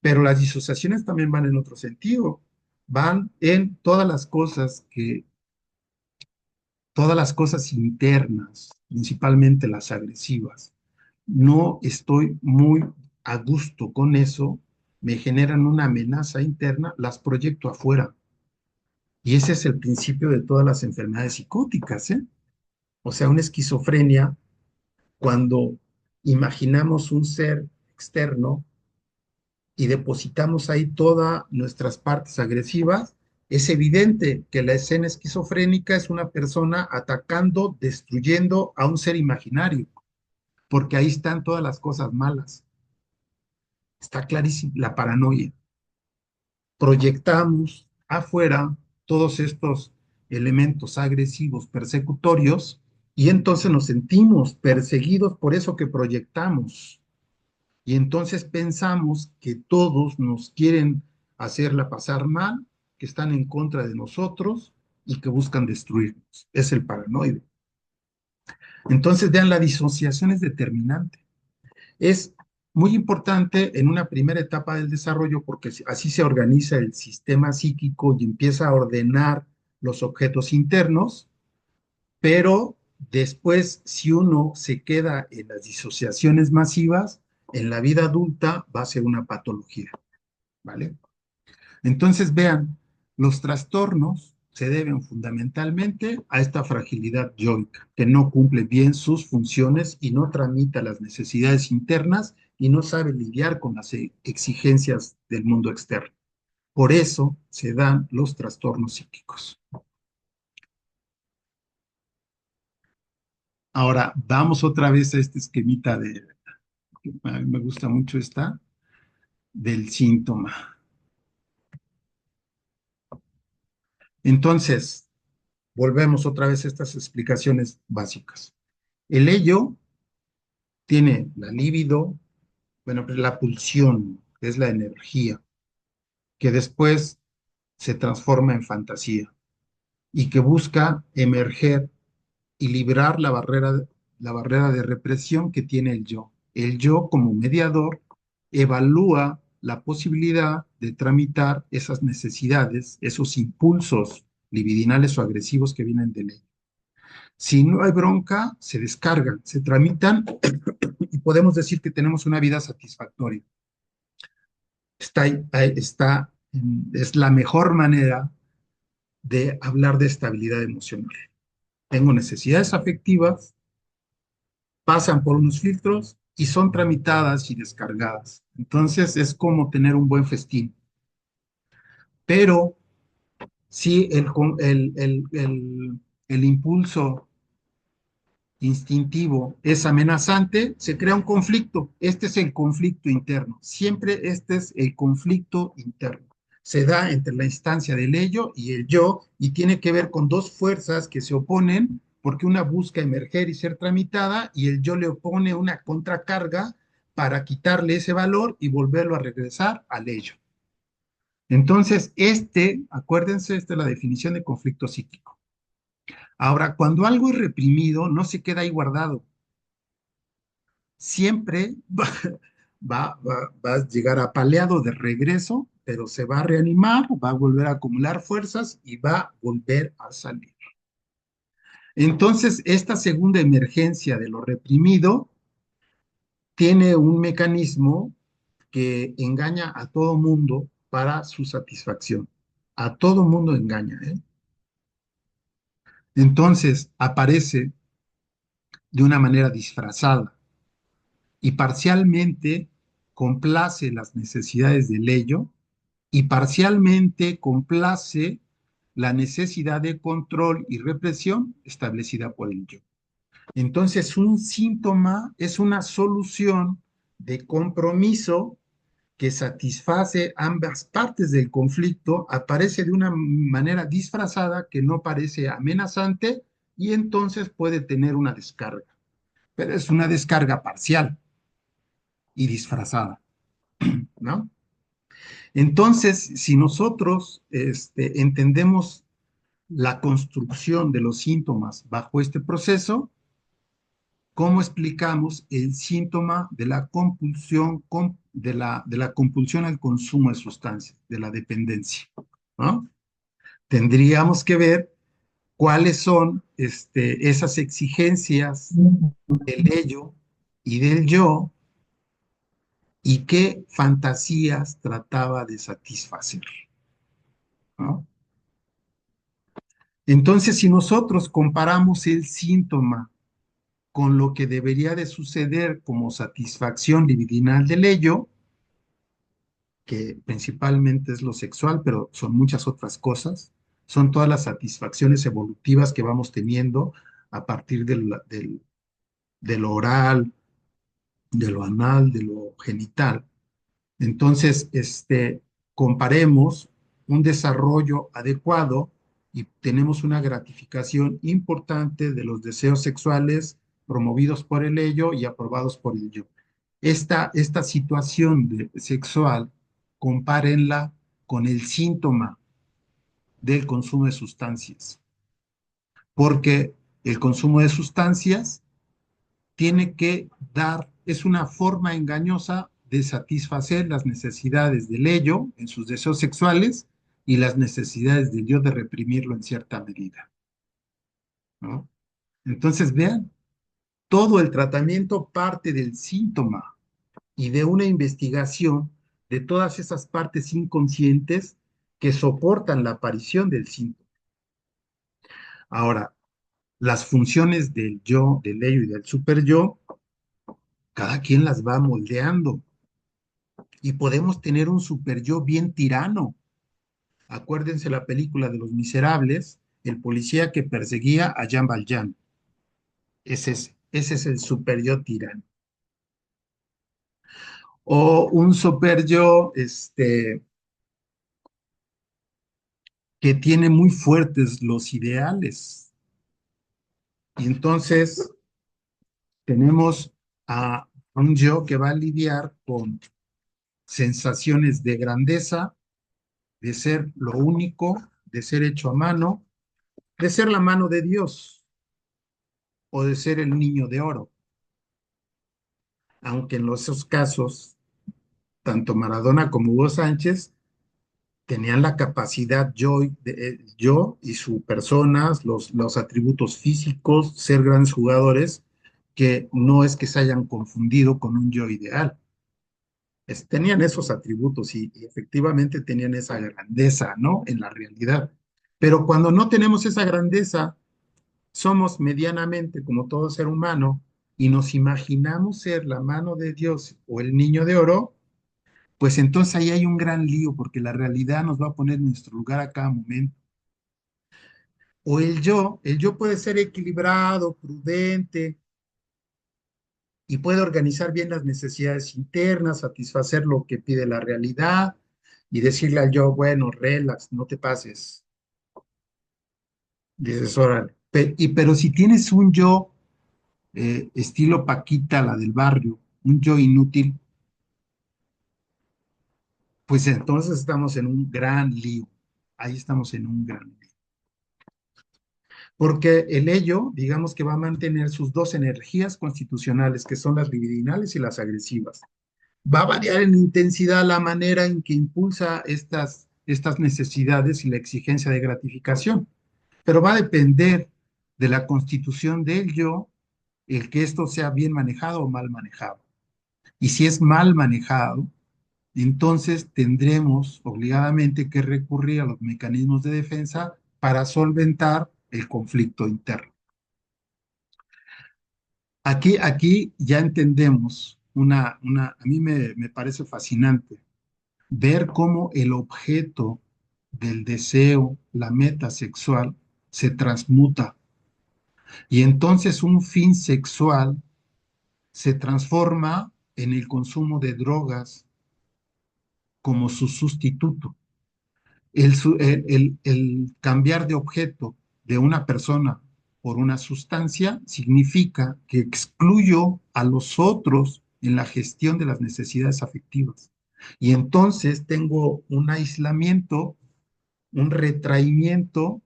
Pero las disociaciones también van en otro sentido, van en todas las cosas internas, principalmente las agresivas. No estoy muy a gusto con eso, me generan una amenaza interna, las proyecto afuera. Y ese es el principio de todas las enfermedades psicóticas, ¿eh? O sea, una esquizofrenia, cuando imaginamos un ser externo y depositamos ahí todas nuestras partes agresivas, es evidente que la escena esquizofrénica es una persona atacando, destruyendo a un ser imaginario, porque ahí están todas las cosas malas. Está clarísimo, la paranoia. Proyectamos afuera todos estos elementos agresivos, persecutorios, y entonces nos sentimos perseguidos por eso que proyectamos. Y entonces pensamos que todos nos quieren hacerla pasar mal, que están en contra de nosotros, y que buscan destruirnos. Es el paranoide. Entonces, vean, la disociación es determinante. Es muy importante en una primera etapa del desarrollo porque así se organiza el sistema psíquico y empieza a ordenar los objetos internos, pero después, si uno se queda en las disociaciones masivas, en la vida adulta va a ser una patología, ¿vale? Entonces, vean, los trastornos se deben fundamentalmente a esta fragilidad yoica, que no cumple bien sus funciones y no tramita las necesidades internas y no sabe lidiar con las exigencias del mundo externo. Por eso se dan los trastornos psíquicos. Ahora, vamos otra vez a este esquemita a mí me gusta mucho esta, del síntoma. Entonces, volvemos otra vez a estas explicaciones básicas. El ello tiene la libido, bueno, pues la pulsión, que es la energía, que después se transforma en fantasía y que busca emerger y librar la barrera de represión que tiene el yo. El yo, como mediador, evalúa la posibilidad de tramitar esas necesidades, esos impulsos libidinales o agresivos que vienen de él. Si no hay bronca, se descargan, se tramitan y podemos decir que tenemos una vida satisfactoria. Es la mejor manera de hablar de estabilidad emocional. Tengo necesidades afectivas, pasan por unos filtros y son tramitadas y descargadas. Entonces es como tener un buen festín. Pero si el impulso instintivo es amenazante, se crea un conflicto. Este es el conflicto interno. Siempre este es el conflicto interno. Se da entre la instancia del ello y el yo y tiene que ver con dos fuerzas que se oponen porque una busca emerger y ser tramitada y el yo le opone una contracarga para quitarle ese valor y volverlo a regresar al ello. Entonces, acuérdense, esta es la definición de conflicto psíquico. Ahora, cuando algo es reprimido, no se queda ahí guardado, siempre va a llegar apaleado de regreso, pero se va a reanimar, va a volver a acumular fuerzas y va a volver a salir. Entonces, esta segunda emergencia de lo reprimido tiene un mecanismo que engaña a todo mundo para su satisfacción. A todo mundo engaña, ¿eh? Entonces, aparece de una manera disfrazada y parcialmente complace las necesidades del ello y parcialmente complace la necesidad de control y represión establecida por el yo. Entonces, un síntoma es una solución de compromiso que satisface ambas partes del conflicto, aparece de una manera disfrazada que no parece amenazante y entonces puede tener una descarga, pero es una descarga parcial y disfrazada, ¿no? Entonces, si nosotros entendemos la construcción de los síntomas bajo este proceso, ¿cómo explicamos el síntoma de la compulsión, de la compulsión al consumo de sustancias, de la dependencia? ¿No? Tendríamos que ver cuáles son esas exigencias del ello y del yo y qué fantasías trataba de satisfacer, ¿no? Entonces, si nosotros comparamos el síntoma con lo que debería de suceder como satisfacción libidinal del ello, que principalmente es lo sexual, pero son muchas otras cosas, son todas las satisfacciones evolutivas que vamos teniendo a partir de lo oral, de lo anal, de lo genital. Entonces, comparemos un desarrollo adecuado y tenemos una gratificación importante de los deseos sexuales promovidos por el ello y aprobados por el yo. Esta situación sexual, compárenla con el síntoma del consumo de sustancias, porque el consumo de sustancias tiene que dar, es una forma engañosa de satisfacer las necesidades del ello en sus deseos sexuales y las necesidades del yo de reprimirlo en cierta medida, ¿no? Entonces, vean, todo el tratamiento parte del síntoma y de una investigación de todas esas partes inconscientes que soportan la aparición del síntoma. Ahora, las funciones del yo, del ello y del superyo, cada quien las va moldeando y podemos tener un superyo bien tirano. Acuérdense la película de Los Miserables, el policía que perseguía a Jean Valjean. Ese es el superyo tirano. O un superyo que tiene muy fuertes los ideales. Y entonces tenemos a un yo que va a lidiar con sensaciones de grandeza, de ser lo único, de ser hecho a mano, de ser la mano de Dios o de ser el niño de oro. Aunque en esos casos, tanto Maradona como Hugo Sánchez tenían la capacidad yo y su personas, los atributos físicos, ser grandes jugadores, que no es que se hayan confundido con un yo ideal. Tenían esos atributos y efectivamente tenían esa grandeza, ¿no? En la realidad. Pero cuando no tenemos esa grandeza, somos medianamente como todo ser humano y nos imaginamos ser la mano de Dios o el niño de oro, pues entonces ahí hay un gran lío porque la realidad nos va a poner en nuestro lugar a cada momento. O el yo puede ser equilibrado, prudente y puede organizar bien las necesidades internas, satisfacer lo que pide la realidad y decirle al yo, bueno, relax, no te pases. Dices, órale. Pero si tienes un yo estilo Paquita, la del barrio, un yo inútil, pues entonces estamos en un gran lío. Ahí estamos en un gran lío. Porque el ello, digamos que va a mantener sus dos energías constitucionales, que son las libidinales y las agresivas. Va a variar en intensidad la manera en que impulsa estas necesidades y la exigencia de gratificación, pero va a depender de la constitución del yo el que esto sea bien manejado o mal manejado. Y si es mal manejado, entonces tendremos obligadamente que recurrir a los mecanismos de defensa para solventar el conflicto interno. Aquí ya entendemos a mí me parece fascinante ver cómo el objeto del deseo, la meta sexual, se transmuta y entonces un fin sexual se transforma en el consumo de drogas como su sustituto. El cambiar de objeto de una persona por una sustancia significa que excluyo a los otros en la gestión de las necesidades afectivas. Y entonces tengo un aislamiento, un retraimiento,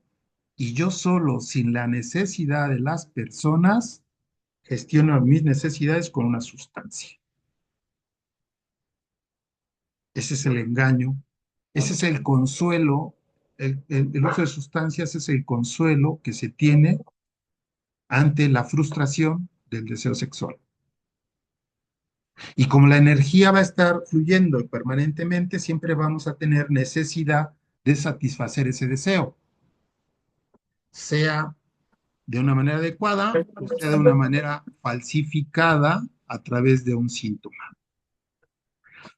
y yo solo, sin la necesidad de las personas, gestiono mis necesidades con una sustancia. Ese es el engaño, ese es el consuelo, el uso de sustancias es el consuelo que se tiene ante la frustración del deseo sexual. Y como la energía va a estar fluyendo permanentemente, siempre vamos a tener necesidad de satisfacer ese deseo, sea de una manera adecuada o sea de una manera falsificada a través de un síntoma.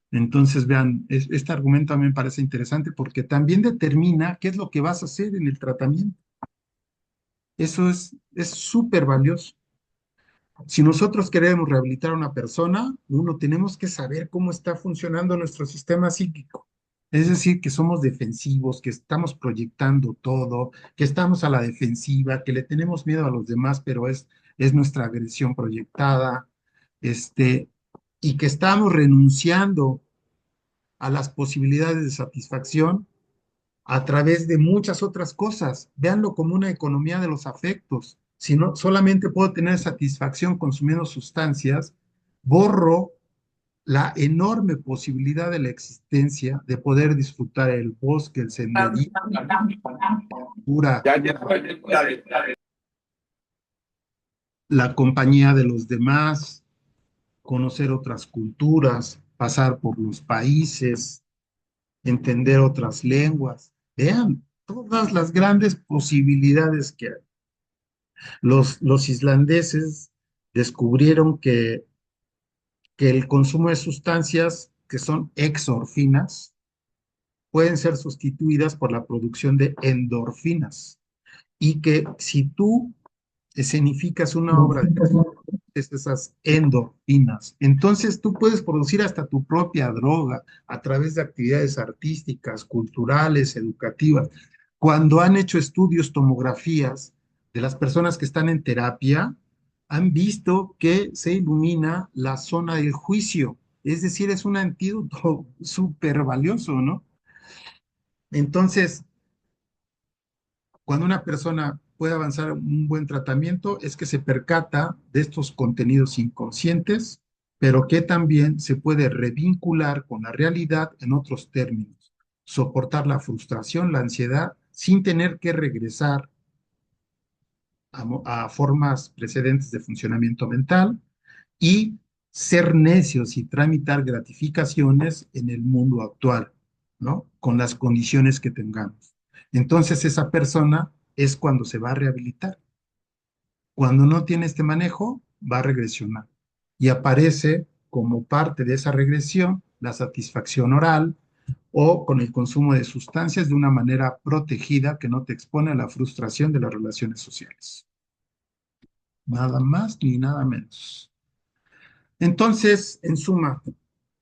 Entonces, vean, este argumento a mí me parece interesante porque también determina qué es lo que vas a hacer en el tratamiento. Eso es súper valioso. Si nosotros queremos rehabilitar a una persona, uno tenemos que saber cómo está funcionando nuestro sistema psíquico. Es decir, que somos defensivos, que estamos proyectando todo, que estamos a la defensiva, que le tenemos miedo a los demás, pero es nuestra agresión proyectada, y que estamos renunciando a las posibilidades de satisfacción a través de muchas otras cosas. Véanlo como una economía de los afectos. Si no, solamente puedo tener satisfacción consumiendo sustancias, borro la enorme posibilidad de la existencia de poder disfrutar el bosque, el senderismo, pura, la compañía de los demás, conocer otras culturas, pasar por los países, entender otras lenguas. Vean todas las grandes posibilidades que hay. Los islandeses descubrieron que el consumo de sustancias que son exorfinas pueden ser sustituidas por la producción de endorfinas y que si tú escenificas una obra de esas endorfinas. Entonces tú puedes producir hasta tu propia droga a través de actividades artísticas, culturales, educativas. Cuando han hecho estudios, tomografías de las personas que están en terapia, han visto que se ilumina la zona del juicio. Es decir, es un antídoto súper valioso, ¿no? Entonces, cuando una persona puede avanzar un buen tratamiento es que se percata de estos contenidos inconscientes, pero que también se puede revincular con la realidad en otros términos, soportar la frustración, la ansiedad, sin tener que regresar a formas precedentes de funcionamiento mental y ser necios y tramitar gratificaciones en el mundo actual, ¿no? Con las condiciones que tengamos. Entonces esa persona es cuando se va a rehabilitar. Cuando no tiene este manejo, va a regresionar. Y aparece como parte de esa regresión la satisfacción oral o con el consumo de sustancias de una manera protegida que no te expone a la frustración de las relaciones sociales. Nada más ni nada menos. Entonces, en suma,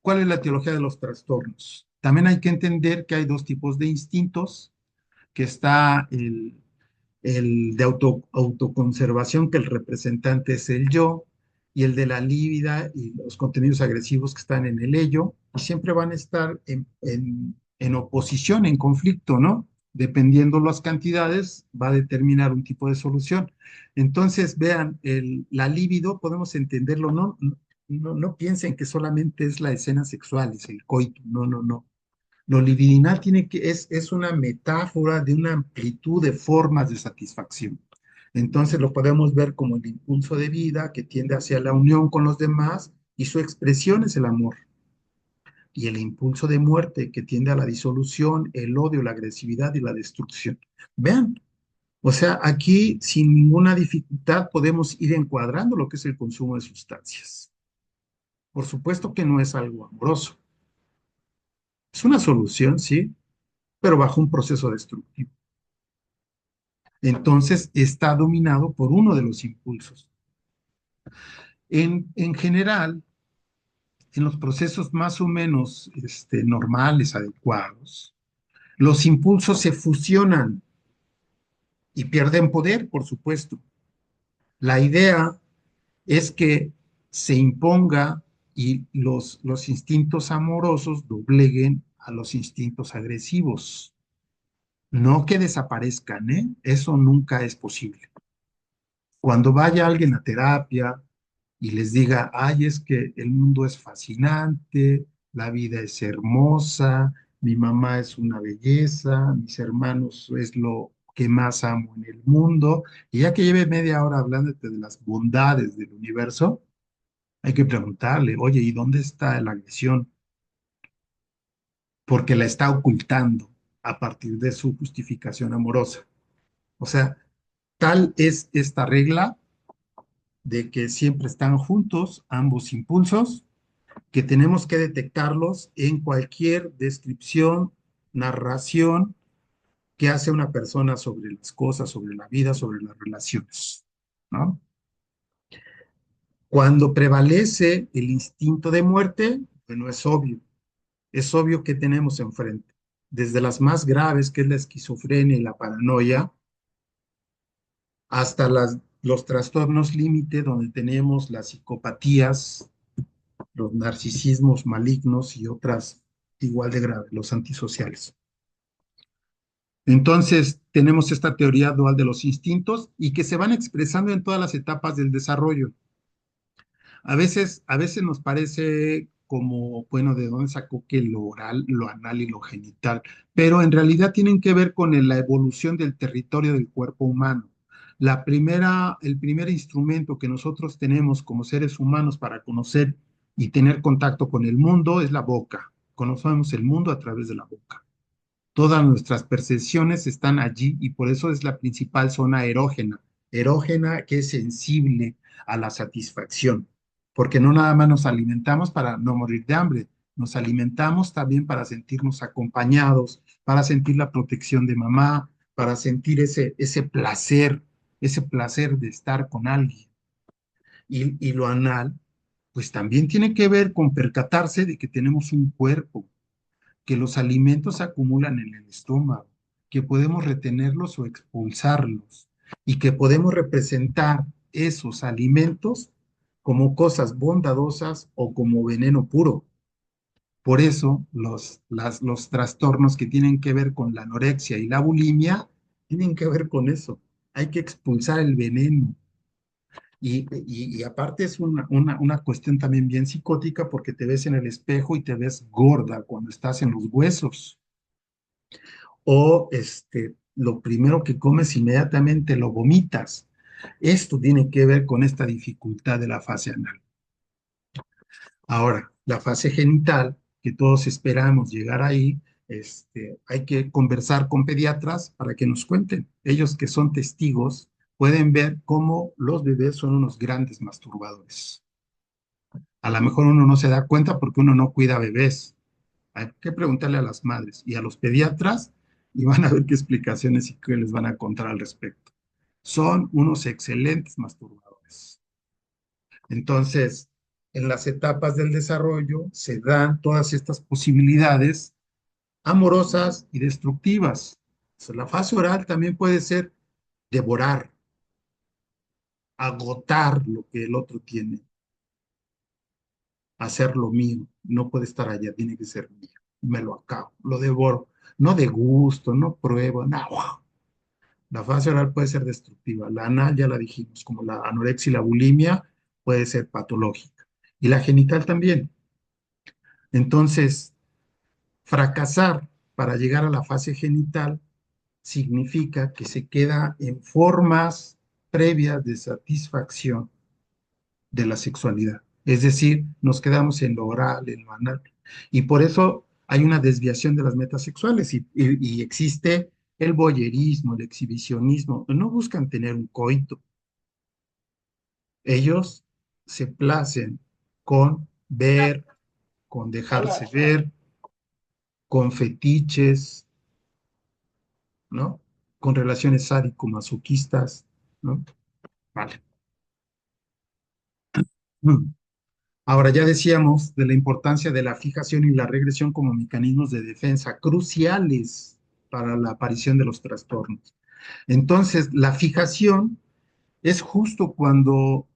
¿cuál es la etiología de los trastornos? También hay que entender que hay dos tipos de instintos, que está el de autoconservación, que el representante es el yo, y el de la lívida y los contenidos agresivos que están en el ello, y siempre van a estar en oposición, en conflicto, ¿no? Dependiendo las cantidades, va a determinar un tipo de solución. Entonces, vean, la libido podemos entenderlo, no piensen que solamente es la escena sexual, es el coito, no. Lo libidinal es una metáfora de una amplitud de formas de satisfacción. Entonces lo podemos ver como el impulso de vida que tiende hacia la unión con los demás y su expresión es el amor. Y el impulso de muerte que tiende a la disolución, el odio, la agresividad y la destrucción. Vean, o sea, aquí sin ninguna dificultad podemos ir encuadrando lo que es el consumo de sustancias. Por supuesto que no es algo amoroso. Es una solución, sí, pero bajo un proceso destructivo. Entonces está dominado por uno de los impulsos. En general, en los procesos más o menos normales, adecuados, los impulsos se fusionan y pierden poder, por supuesto. La idea es que se imponga y los instintos amorosos dobleguen a los instintos agresivos. No que desaparezcan, ¿eh? Eso nunca es posible. Cuando vaya alguien a terapia y les diga, ay, es que el mundo es fascinante, la vida es hermosa, mi mamá es una belleza, mis hermanos es lo que más amo en el mundo, y ya que lleve media hora hablándote de las bondades del universo, hay que preguntarle, oye, ¿y dónde está la agresión? Porque la está ocultando a partir de su justificación amorosa. O sea, tal es esta regla de que siempre están juntos ambos impulsos, que tenemos que detectarlos en cualquier descripción, narración que hace una persona sobre las cosas, sobre la vida, sobre las relaciones, ¿no? Cuando prevalece el instinto de muerte, bueno, es obvio que tenemos enfrente, desde las más graves, que es la esquizofrenia y la paranoia, hasta los trastornos límite, donde tenemos las psicopatías, los narcisismos malignos y otras igual de graves, los antisociales. Entonces, tenemos esta teoría dual de los instintos y que se van expresando en todas las etapas del desarrollo. A veces nos parece como, bueno, ¿de dónde sacó que lo oral, lo anal y lo genital? Pero en realidad tienen que ver con la evolución del territorio del cuerpo humano. El primer instrumento que nosotros tenemos como seres humanos para conocer y tener contacto con el mundo es la boca. Conocemos el mundo a través de la boca. Todas nuestras percepciones están allí y por eso es la principal zona erógena. Erógena que es sensible a la satisfacción, porque no nada más nos alimentamos para no morir de hambre, nos alimentamos también para sentirnos acompañados, para sentir la protección de mamá, para sentir ese placer de estar con alguien. Y lo anal, pues también tiene que ver con percatarse de que tenemos un cuerpo, que los alimentos se acumulan en el estómago, que podemos retenerlos o expulsarlos y que podemos representar esos alimentos como cosas bondadosas o como veneno puro. Por eso los trastornos que tienen que ver con la anorexia y la bulimia tienen que ver con eso. Hay que expulsar el veneno. Y aparte es una cuestión también bien psicótica porque te ves en el espejo y te ves gorda cuando estás en los huesos o lo primero que comes inmediatamente lo vomitas. Esto tiene que ver con esta dificultad de la fase anal. Ahora, la fase genital, que todos esperamos llegar ahí, hay que conversar con pediatras para que nos cuenten. Ellos que son testigos pueden ver cómo los bebés son unos grandes masturbadores. A lo mejor uno no se da cuenta porque uno no cuida bebés. Hay que preguntarle a las madres y a los pediatras y van a ver qué explicaciones y qué les van a contar al respecto. Son unos excelentes masturbadores. Entonces, en las etapas del desarrollo se dan todas estas posibilidades amorosas y destructivas. O sea, la fase oral también puede ser devorar, agotar lo que el otro tiene, hacer lo mío. No puede estar allá, tiene que ser mío. Me lo acabo, lo devoro. No de gusto, no pruebo, no. La fase oral puede ser destructiva. La anal, ya la dijimos, como la anorexia y la bulimia, puede ser patológica. Y la genital también. Entonces, fracasar para llegar a la fase genital significa que se queda en formas previas de satisfacción de la sexualidad. Es decir, nos quedamos en lo oral, en lo anal. Y por eso hay una desviación de las metas sexuales y existe el voyerismo, el exhibicionismo. No buscan tener un coito. Ellos se placen con ver, con dejarse ver, con fetiches, ¿no? Con relaciones sádico-masoquistas, ¿no? Vale. Ahora ya decíamos de la importancia de la fijación y la regresión como mecanismos de defensa cruciales para la aparición de los trastornos. Entonces, la fijación es justo cuando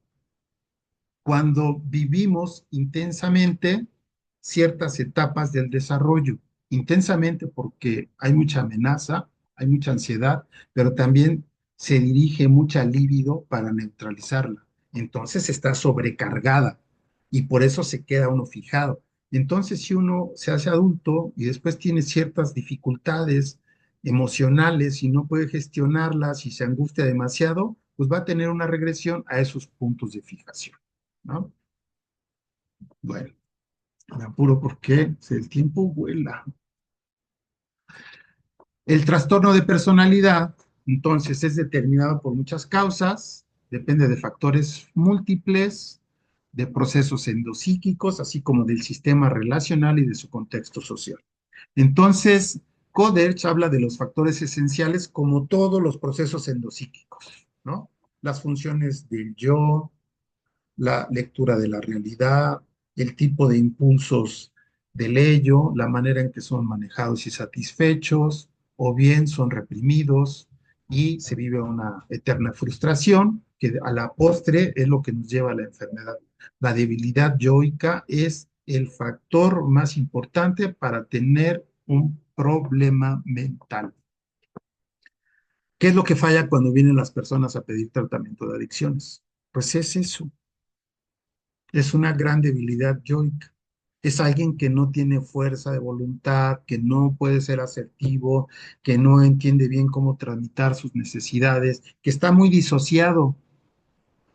vivimos intensamente ciertas etapas del desarrollo, intensamente porque hay mucha amenaza, hay mucha ansiedad, pero también se dirige mucha libido para neutralizarla. Entonces está sobrecargada y por eso se queda uno fijado. Entonces, si uno se hace adulto y después tiene ciertas dificultades emocionales y no puede gestionarlas y se angustia demasiado, pues va a tener una regresión a esos puntos de fijación. ¿No? Bueno, me apuro porque el tiempo vuela. El trastorno de personalidad, entonces, es determinado por muchas causas, depende de factores múltiples, de procesos endopsíquicos, así como del sistema relacional y de su contexto social. Entonces, Coderch habla de los factores esenciales como todos los procesos endopsíquicos, ¿no? Las funciones del yo, la lectura de la realidad, el tipo de impulsos del ello, la manera en que son manejados y satisfechos, o bien son reprimidos y se vive una eterna frustración, que a la postre es lo que nos lleva a la enfermedad. La debilidad yoica es el factor más importante para tener un problema mental. ¿Qué es lo que falla cuando vienen las personas a pedir tratamiento de adicciones? Pues es eso, es una gran debilidad yoica. Es alguien que no tiene fuerza de voluntad, que no puede ser asertivo, que no entiende bien cómo tramitar sus necesidades, que está muy disociado.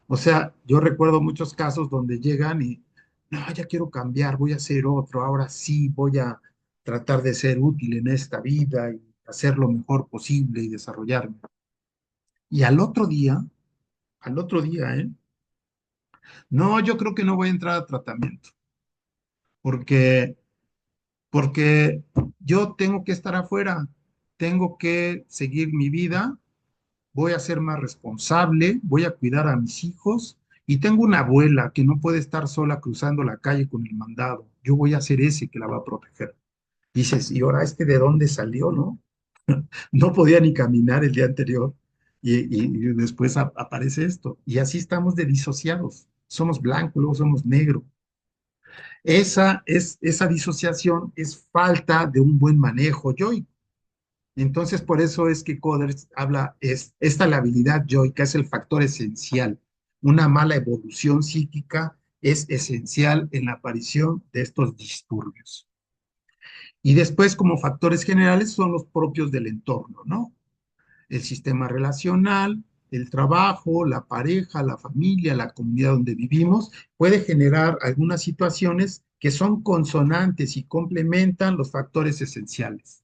O sea, yo recuerdo muchos casos donde llegan y, no, ya quiero cambiar, voy a hacer otro, ahora sí voy a tratar de ser útil en esta vida y hacer lo mejor posible y desarrollarme. Y al otro día, ¿eh? No, yo creo que no voy a entrar a tratamiento, porque, porque yo tengo que estar afuera, tengo que seguir mi vida, voy a ser más responsable, voy a cuidar a mis hijos y tengo una abuela que no puede estar sola cruzando la calle con el mandado. Yo voy a ser ese que la va a proteger. Dices, ¿y ahora este de dónde salió, no? No podía ni caminar el día anterior y después aparece esto. Y así estamos de disociados. Somos blancos, luego somos negros. Esa disociación es falta de un buen manejo yoico. Entonces, por eso es que Coders habla, esta labilidad yoica es el factor esencial. Una mala evolución psíquica es esencial en la aparición de estos disturbios. Y después, como factores generales, son los propios del entorno, ¿no? El sistema relacional, el trabajo, la pareja, la familia, la comunidad donde vivimos, puede generar algunas situaciones que son consonantes y complementan los factores esenciales.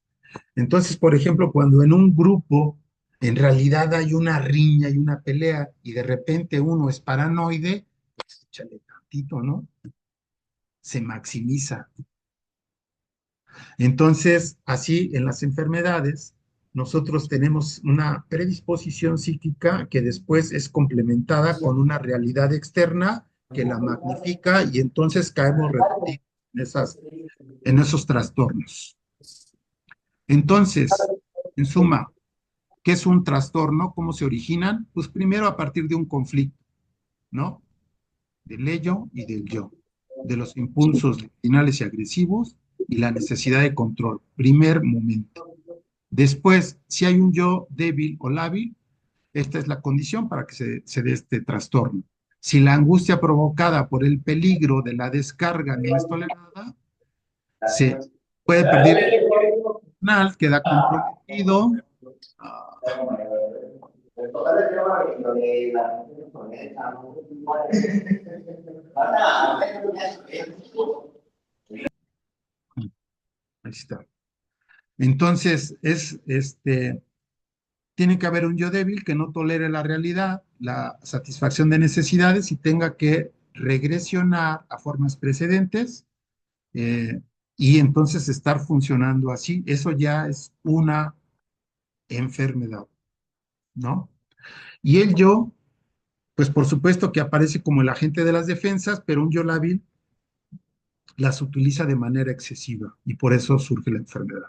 Entonces, por ejemplo, cuando en un grupo en realidad hay una riña y una pelea y de repente uno es paranoide, pues échale tantito, ¿no? Se maximiza. Entonces, así en las enfermedades, nosotros tenemos una predisposición psíquica que después es complementada con una realidad externa que la magnifica y entonces caemos repetidos en esos trastornos. Entonces, en suma, ¿qué es un trastorno? ¿Cómo se originan? Pues primero a partir de un conflicto, ¿no? Del ello y del yo, de los impulsos finales y agresivos y la necesidad de control. Primer momento. Después, si hay un yo débil o lábil, esta es la condición para que se dé este trastorno. Si la angustia provocada por el peligro de la descarga no es tolerada, se puede perder el personal, queda comprometido. Ahí está. Entonces, tiene que haber un yo débil que no tolere la realidad, la satisfacción de necesidades y tenga que regresionar a formas precedentes eh, y entonces estar funcionando así. Eso ya es una enfermedad, ¿no? Y el yo, pues por supuesto que aparece como el agente de las defensas, pero un yo lábil las utiliza de manera excesiva y por eso surge la enfermedad.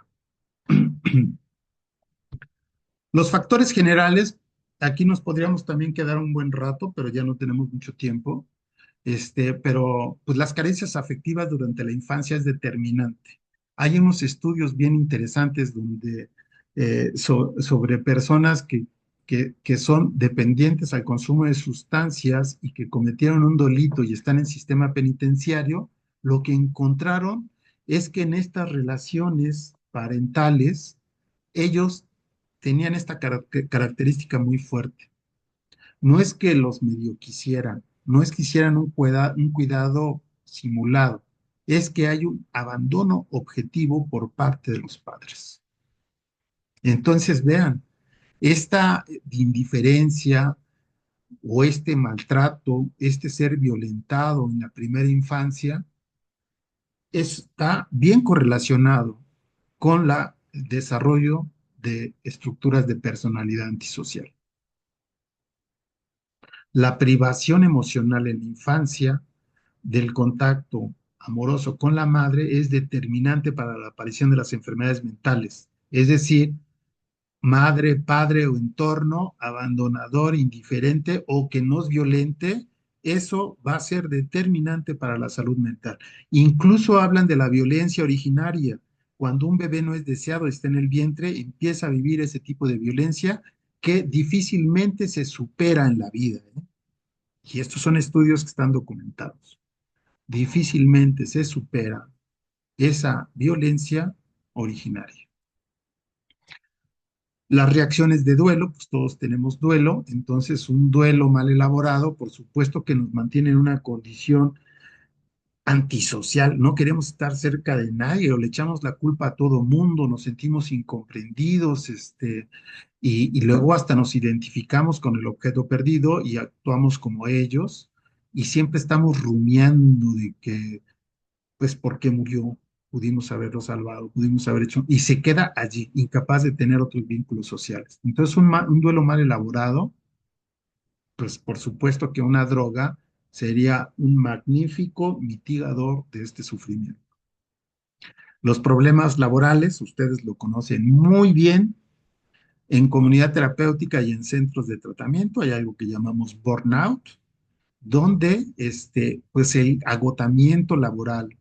Los factores generales, aquí nos podríamos también quedar un buen rato, pero ya no tenemos mucho tiempo. Pero pues las carencias afectivas durante la infancia es determinante. Hay unos estudios bien interesantes donde sobre personas que son dependientes al consumo de sustancias y que cometieron un delito y están en sistema penitenciario, lo que encontraron es que en estas relaciones parentales ellos tenían esta característica muy fuerte. No es que los medio quisieran, no es que hicieran un cuidado simulado, es que hay un abandono objetivo por parte de los padres. Entonces, vean, esta indiferencia o este maltrato, este ser violentado en la primera infancia, está bien correlacionado con el desarrollo de estructuras de personalidad antisocial. La privación emocional en la infancia del contacto amoroso con la madre es determinante para la aparición de las enfermedades mentales. Es decir, madre, padre o entorno abandonador, indiferente o que nos violente, eso va a ser determinante para la salud mental. Incluso hablan de la violencia originaria. Cuando un bebé no es deseado, está en el vientre, empieza a vivir ese tipo de violencia que difícilmente se supera en la vida, ¿eh? Y estos son estudios que están documentados. Difícilmente se supera esa violencia originaria. Las reacciones de duelo, pues todos tenemos duelo, entonces un duelo mal elaborado, por supuesto que nos mantiene en una condición antisocial, no queremos estar cerca de nadie o le echamos la culpa a todo mundo, nos sentimos incomprendidos, y luego hasta nos identificamos con el objeto perdido y actuamos como ellos y siempre estamos rumiando de que, pues, ¿por qué murió? Pudimos haberlo salvado, pudimos haber hecho, y se queda allí, incapaz de tener otros vínculos sociales. Entonces, un duelo mal elaborado, pues por supuesto que una droga sería un magnífico mitigador de este sufrimiento. Los problemas laborales, ustedes lo conocen muy bien, en comunidad terapéutica y en centros de tratamiento hay algo que llamamos burnout, donde pues el agotamiento laboral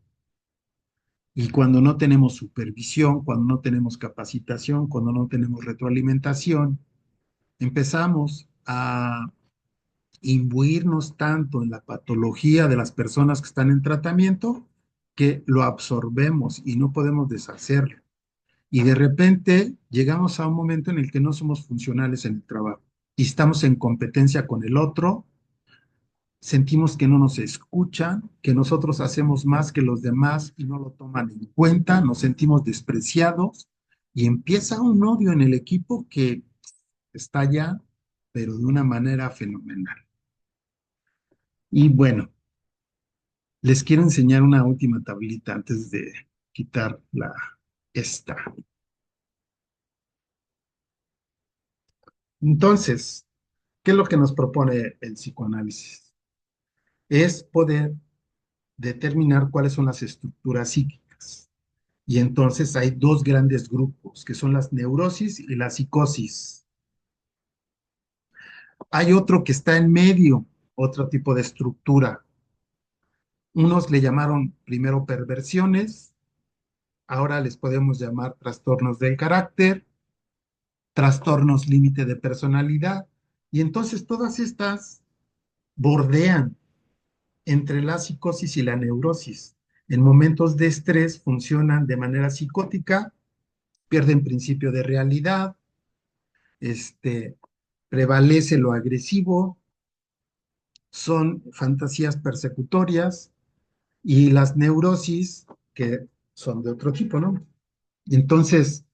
y cuando no tenemos supervisión, cuando no tenemos capacitación, cuando no tenemos retroalimentación, empezamos a imbuirnos tanto en la patología de las personas que están en tratamiento que lo absorbemos y no podemos deshacerlo. Y de repente llegamos a un momento en el que no somos funcionales en el trabajo y estamos en competencia con el otro, sentimos que no nos escuchan, que nosotros hacemos más que los demás y no lo toman en cuenta, nos sentimos despreciados y empieza un odio en el equipo que estalla, pero de una manera fenomenal. Y bueno, les quiero enseñar una última tablita antes de quitar esta. Entonces, ¿qué es lo que nos propone el psicoanálisis? Es poder determinar cuáles son las estructuras psíquicas. Y entonces hay dos grandes grupos, que son las neurosis y la psicosis. Hay otro que está en medio, otro tipo de estructura. Unos le llamaron primero perversiones, ahora les podemos llamar trastornos del carácter, trastornos límite de personalidad. Y entonces todas estas bordean entre la psicosis y la neurosis. En momentos de estrés funcionan de manera psicótica, pierden principio de realidad, este, prevalece lo agresivo, son fantasías persecutorias y las neurosis, que son de otro tipo, ¿no? Entonces,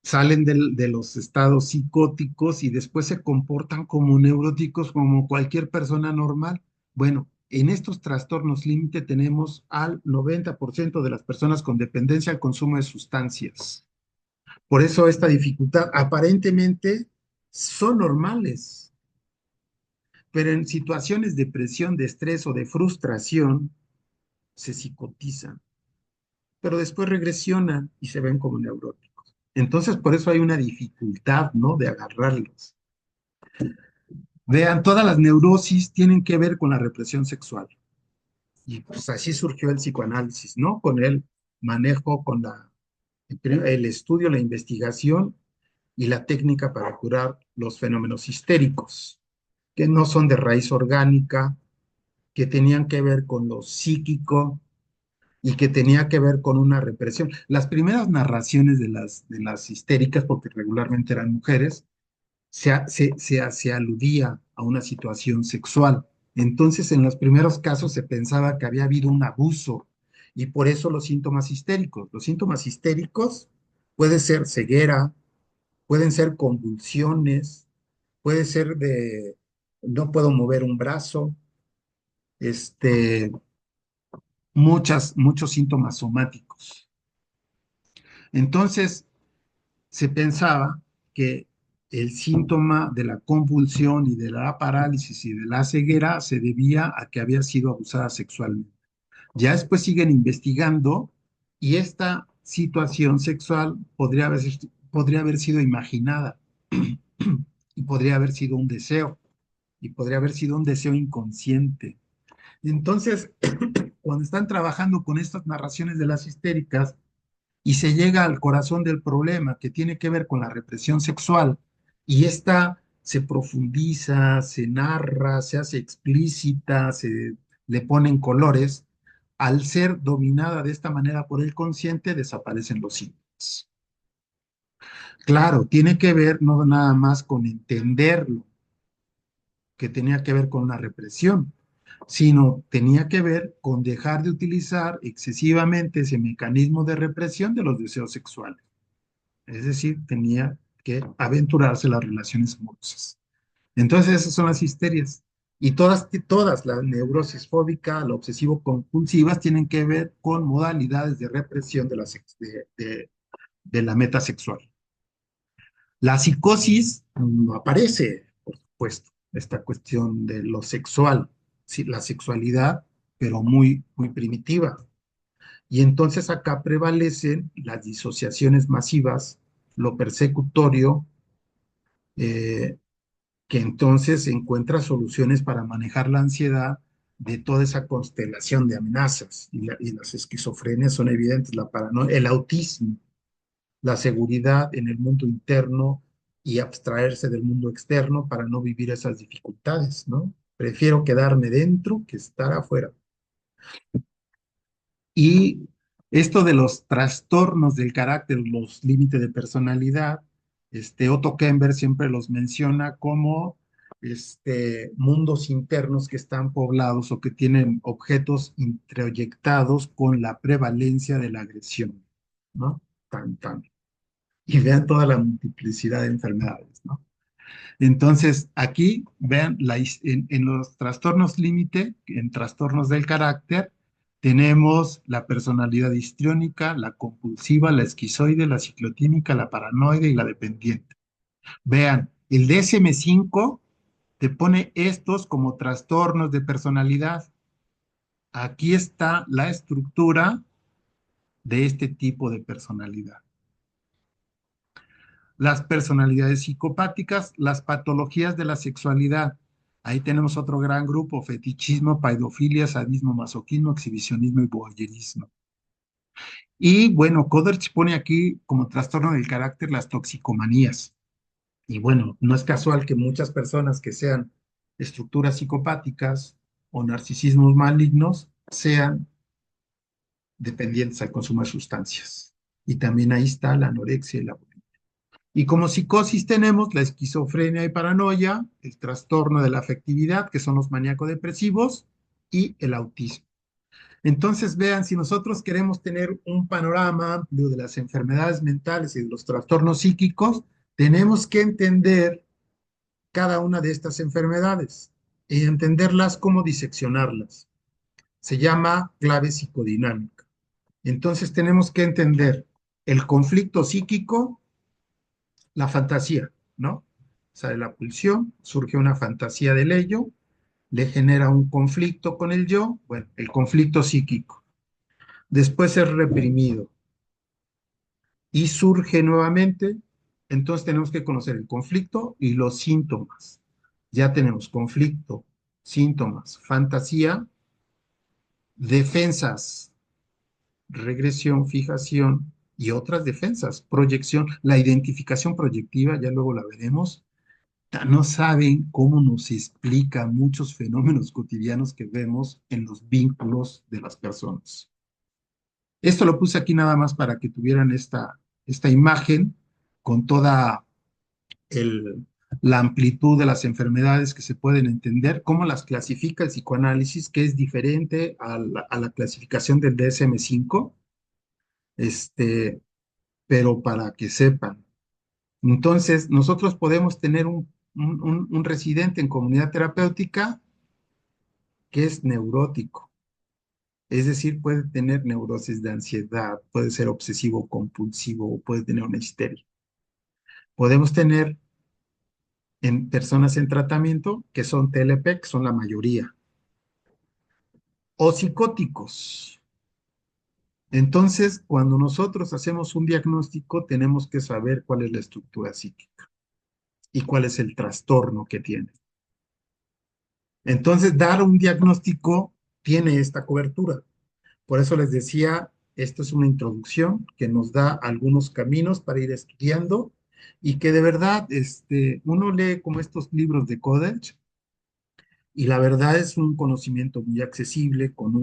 salen de los estados psicóticos y después se comportan como neuróticos, como cualquier persona normal. Bueno, en estos trastornos límite tenemos al 90% de las personas con dependencia al consumo de sustancias. Por eso esta dificultad aparentemente son normales, pero en situaciones de presión, de estrés o de frustración se psicotizan, pero después regresionan y se ven como neuróticos. Entonces, por eso hay una dificultad, ¿no? De agarrarlos. Vean, todas las neurosis tienen que ver con la represión sexual. Y pues así surgió el psicoanálisis, ¿no? Con el manejo, con el estudio, la investigación y la técnica para curar los fenómenos histéricos, que no son de raíz orgánica, que tenían que ver con lo psíquico y que tenía que ver con una represión. Las primeras narraciones de las histéricas, porque regularmente eran mujeres, se aludía a una situación sexual. Entonces, en los primeros casos se pensaba que había habido un abuso y por eso los síntomas histéricos. Los síntomas histéricos puede ser ceguera, pueden ser convulsiones, puede ser de no puedo mover un brazo, este, muchos síntomas somáticos. Entonces, se pensaba que el síntoma de la convulsión y de la parálisis y de la ceguera se debía a que había sido abusada sexualmente. Ya después siguen investigando y esta situación sexual podría haber sido imaginada y podría haber sido un deseo y podría haber sido un deseo inconsciente. Entonces, cuando están trabajando con estas narraciones de las histéricas y se llega al corazón del problema que tiene que ver con la represión sexual Y esta se profundiza, se narra, se hace explícita, se le ponen colores. Al ser dominada de esta manera por el consciente, desaparecen los síntomas. Claro, tiene que ver no nada más con entenderlo, que tenía que ver con una represión, sino tenía que ver con dejar de utilizar excesivamente ese mecanismo de represión de los deseos sexuales. Es decir, tenía que aventurarse las relaciones amorosas. Entonces, esas son las histerias. Y todas, la neurosis fóbica, la obsesivo-compulsivas, tienen que ver con modalidades de represión de la meta sexual. La psicosis no aparece, por supuesto, esta cuestión de lo sexual, sí, la sexualidad, pero muy, muy primitiva. Y entonces acá prevalecen las disociaciones masivas, lo persecutorio, eh, que entonces encuentra soluciones para manejar la ansiedad de toda esa constelación de amenazas. Y las esquizofrenias son evidentes, la paranoia, el autismo, la seguridad en el mundo interno y abstraerse del mundo externo para no vivir esas dificultades, ¿no? Prefiero quedarme dentro que estar afuera. Y esto de los trastornos del carácter, los límites de personalidad, Otto Kemper siempre los menciona como mundos internos que están poblados o que tienen objetos introyectados con la prevalencia de la agresión, ¿no? Tan, tan. Y vean toda la multiplicidad de enfermedades, ¿no? Entonces, aquí vean, en los trastornos límite, en trastornos del carácter, tenemos la personalidad histriónica, la compulsiva, la esquizoide, la ciclotímica, la paranoide y la dependiente. Vean, el DSM-5 te pone estos como trastornos de personalidad. Aquí está la estructura de este tipo de personalidad. Las personalidades psicopáticas, las patologías de la sexualidad. Ahí tenemos otro gran grupo: fetichismo, paidofilia, sadismo, masoquismo, exhibicionismo y voyerismo. Y bueno, Coderch pone aquí como trastorno del carácter las toxicomanías. Y bueno, no es casual que muchas personas que sean estructuras psicopáticas o narcisismos malignos sean dependientes al consumo de sustancias. Y también ahí está la anorexia y la bulimia. Y como psicosis tenemos la esquizofrenia y paranoia, el trastorno de la afectividad, que son los maníaco-depresivos, y el autismo. Entonces, vean, si nosotros queremos tener un panorama amplio de las enfermedades mentales y de los trastornos psíquicos, tenemos que entender cada una de estas enfermedades y entenderlas, cómo diseccionarlas. Se llama clave psicodinámica. Entonces, tenemos que entender el conflicto psíquico, la fantasía, ¿no? Sale la pulsión, surge una fantasía del ello, le genera un conflicto con el yo, bueno, el conflicto psíquico. Después es reprimido y surge nuevamente, entonces tenemos que conocer el conflicto y los síntomas. Ya tenemos conflicto, síntomas, fantasía, defensas, regresión, fijación y otras defensas, proyección, la identificación proyectiva, ya luego la veremos. No saben cómo nos explica muchos fenómenos cotidianos que vemos en los vínculos de las personas. Esto lo puse aquí nada más para que tuvieran esta imagen con toda el, la amplitud de las enfermedades que se pueden entender, cómo las clasifica el psicoanálisis, que es diferente a la clasificación del DSM-5, pero para que sepan. Entonces, nosotros podemos tener un residente en comunidad terapéutica que es neurótico, es decir, puede tener neurosis de ansiedad, puede ser obsesivo compulsivo o puede tener una histeria. Podemos tener en personas en tratamiento que son TLP, que son la mayoría, o psicóticos. Entonces, cuando nosotros hacemos un diagnóstico, tenemos que saber cuál es la estructura psíquica y cuál es el trastorno que tiene. Entonces, dar un diagnóstico tiene esta cobertura. Por eso les decía, esto es una introducción que nos da algunos caminos para ir estudiando y que de verdad uno lee como estos libros de Codelch y la verdad es un conocimiento muy accesible con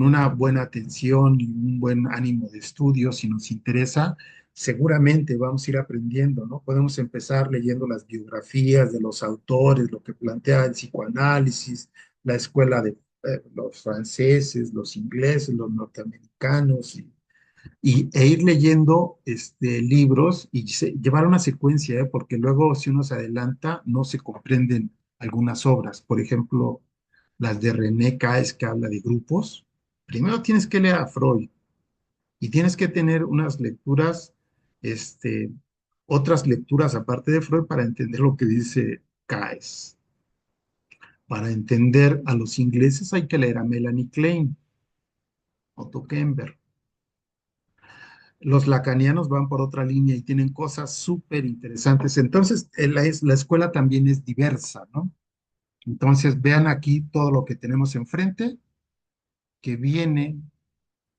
una buena atención y un buen ánimo de estudio, si nos interesa, seguramente vamos a ir aprendiendo, ¿no? Podemos empezar leyendo las biografías de los autores, lo que plantea el psicoanálisis, la escuela de los franceses, los ingleses, los norteamericanos, e ir leyendo libros y llevar una secuencia, ¿eh? Porque luego si uno se adelanta no se comprenden algunas obras. Por ejemplo, las de René Caes que habla de grupos. Primero tienes que leer a Freud y tienes que tener unas lecturas, este, otras lecturas aparte de Freud para entender lo que dice Caes. Para entender a los ingleses hay que leer a Melanie Klein, Otto Kemper. Los lacanianos van por otra línea y tienen cosas súper interesantes. Entonces, la escuela también es diversa, ¿no? Entonces, vean aquí todo lo que tenemos enfrente, que viene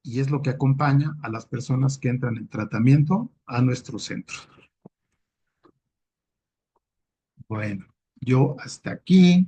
y es lo que acompaña a las personas que entran en tratamiento a nuestro centro. Bueno, yo hasta aquí.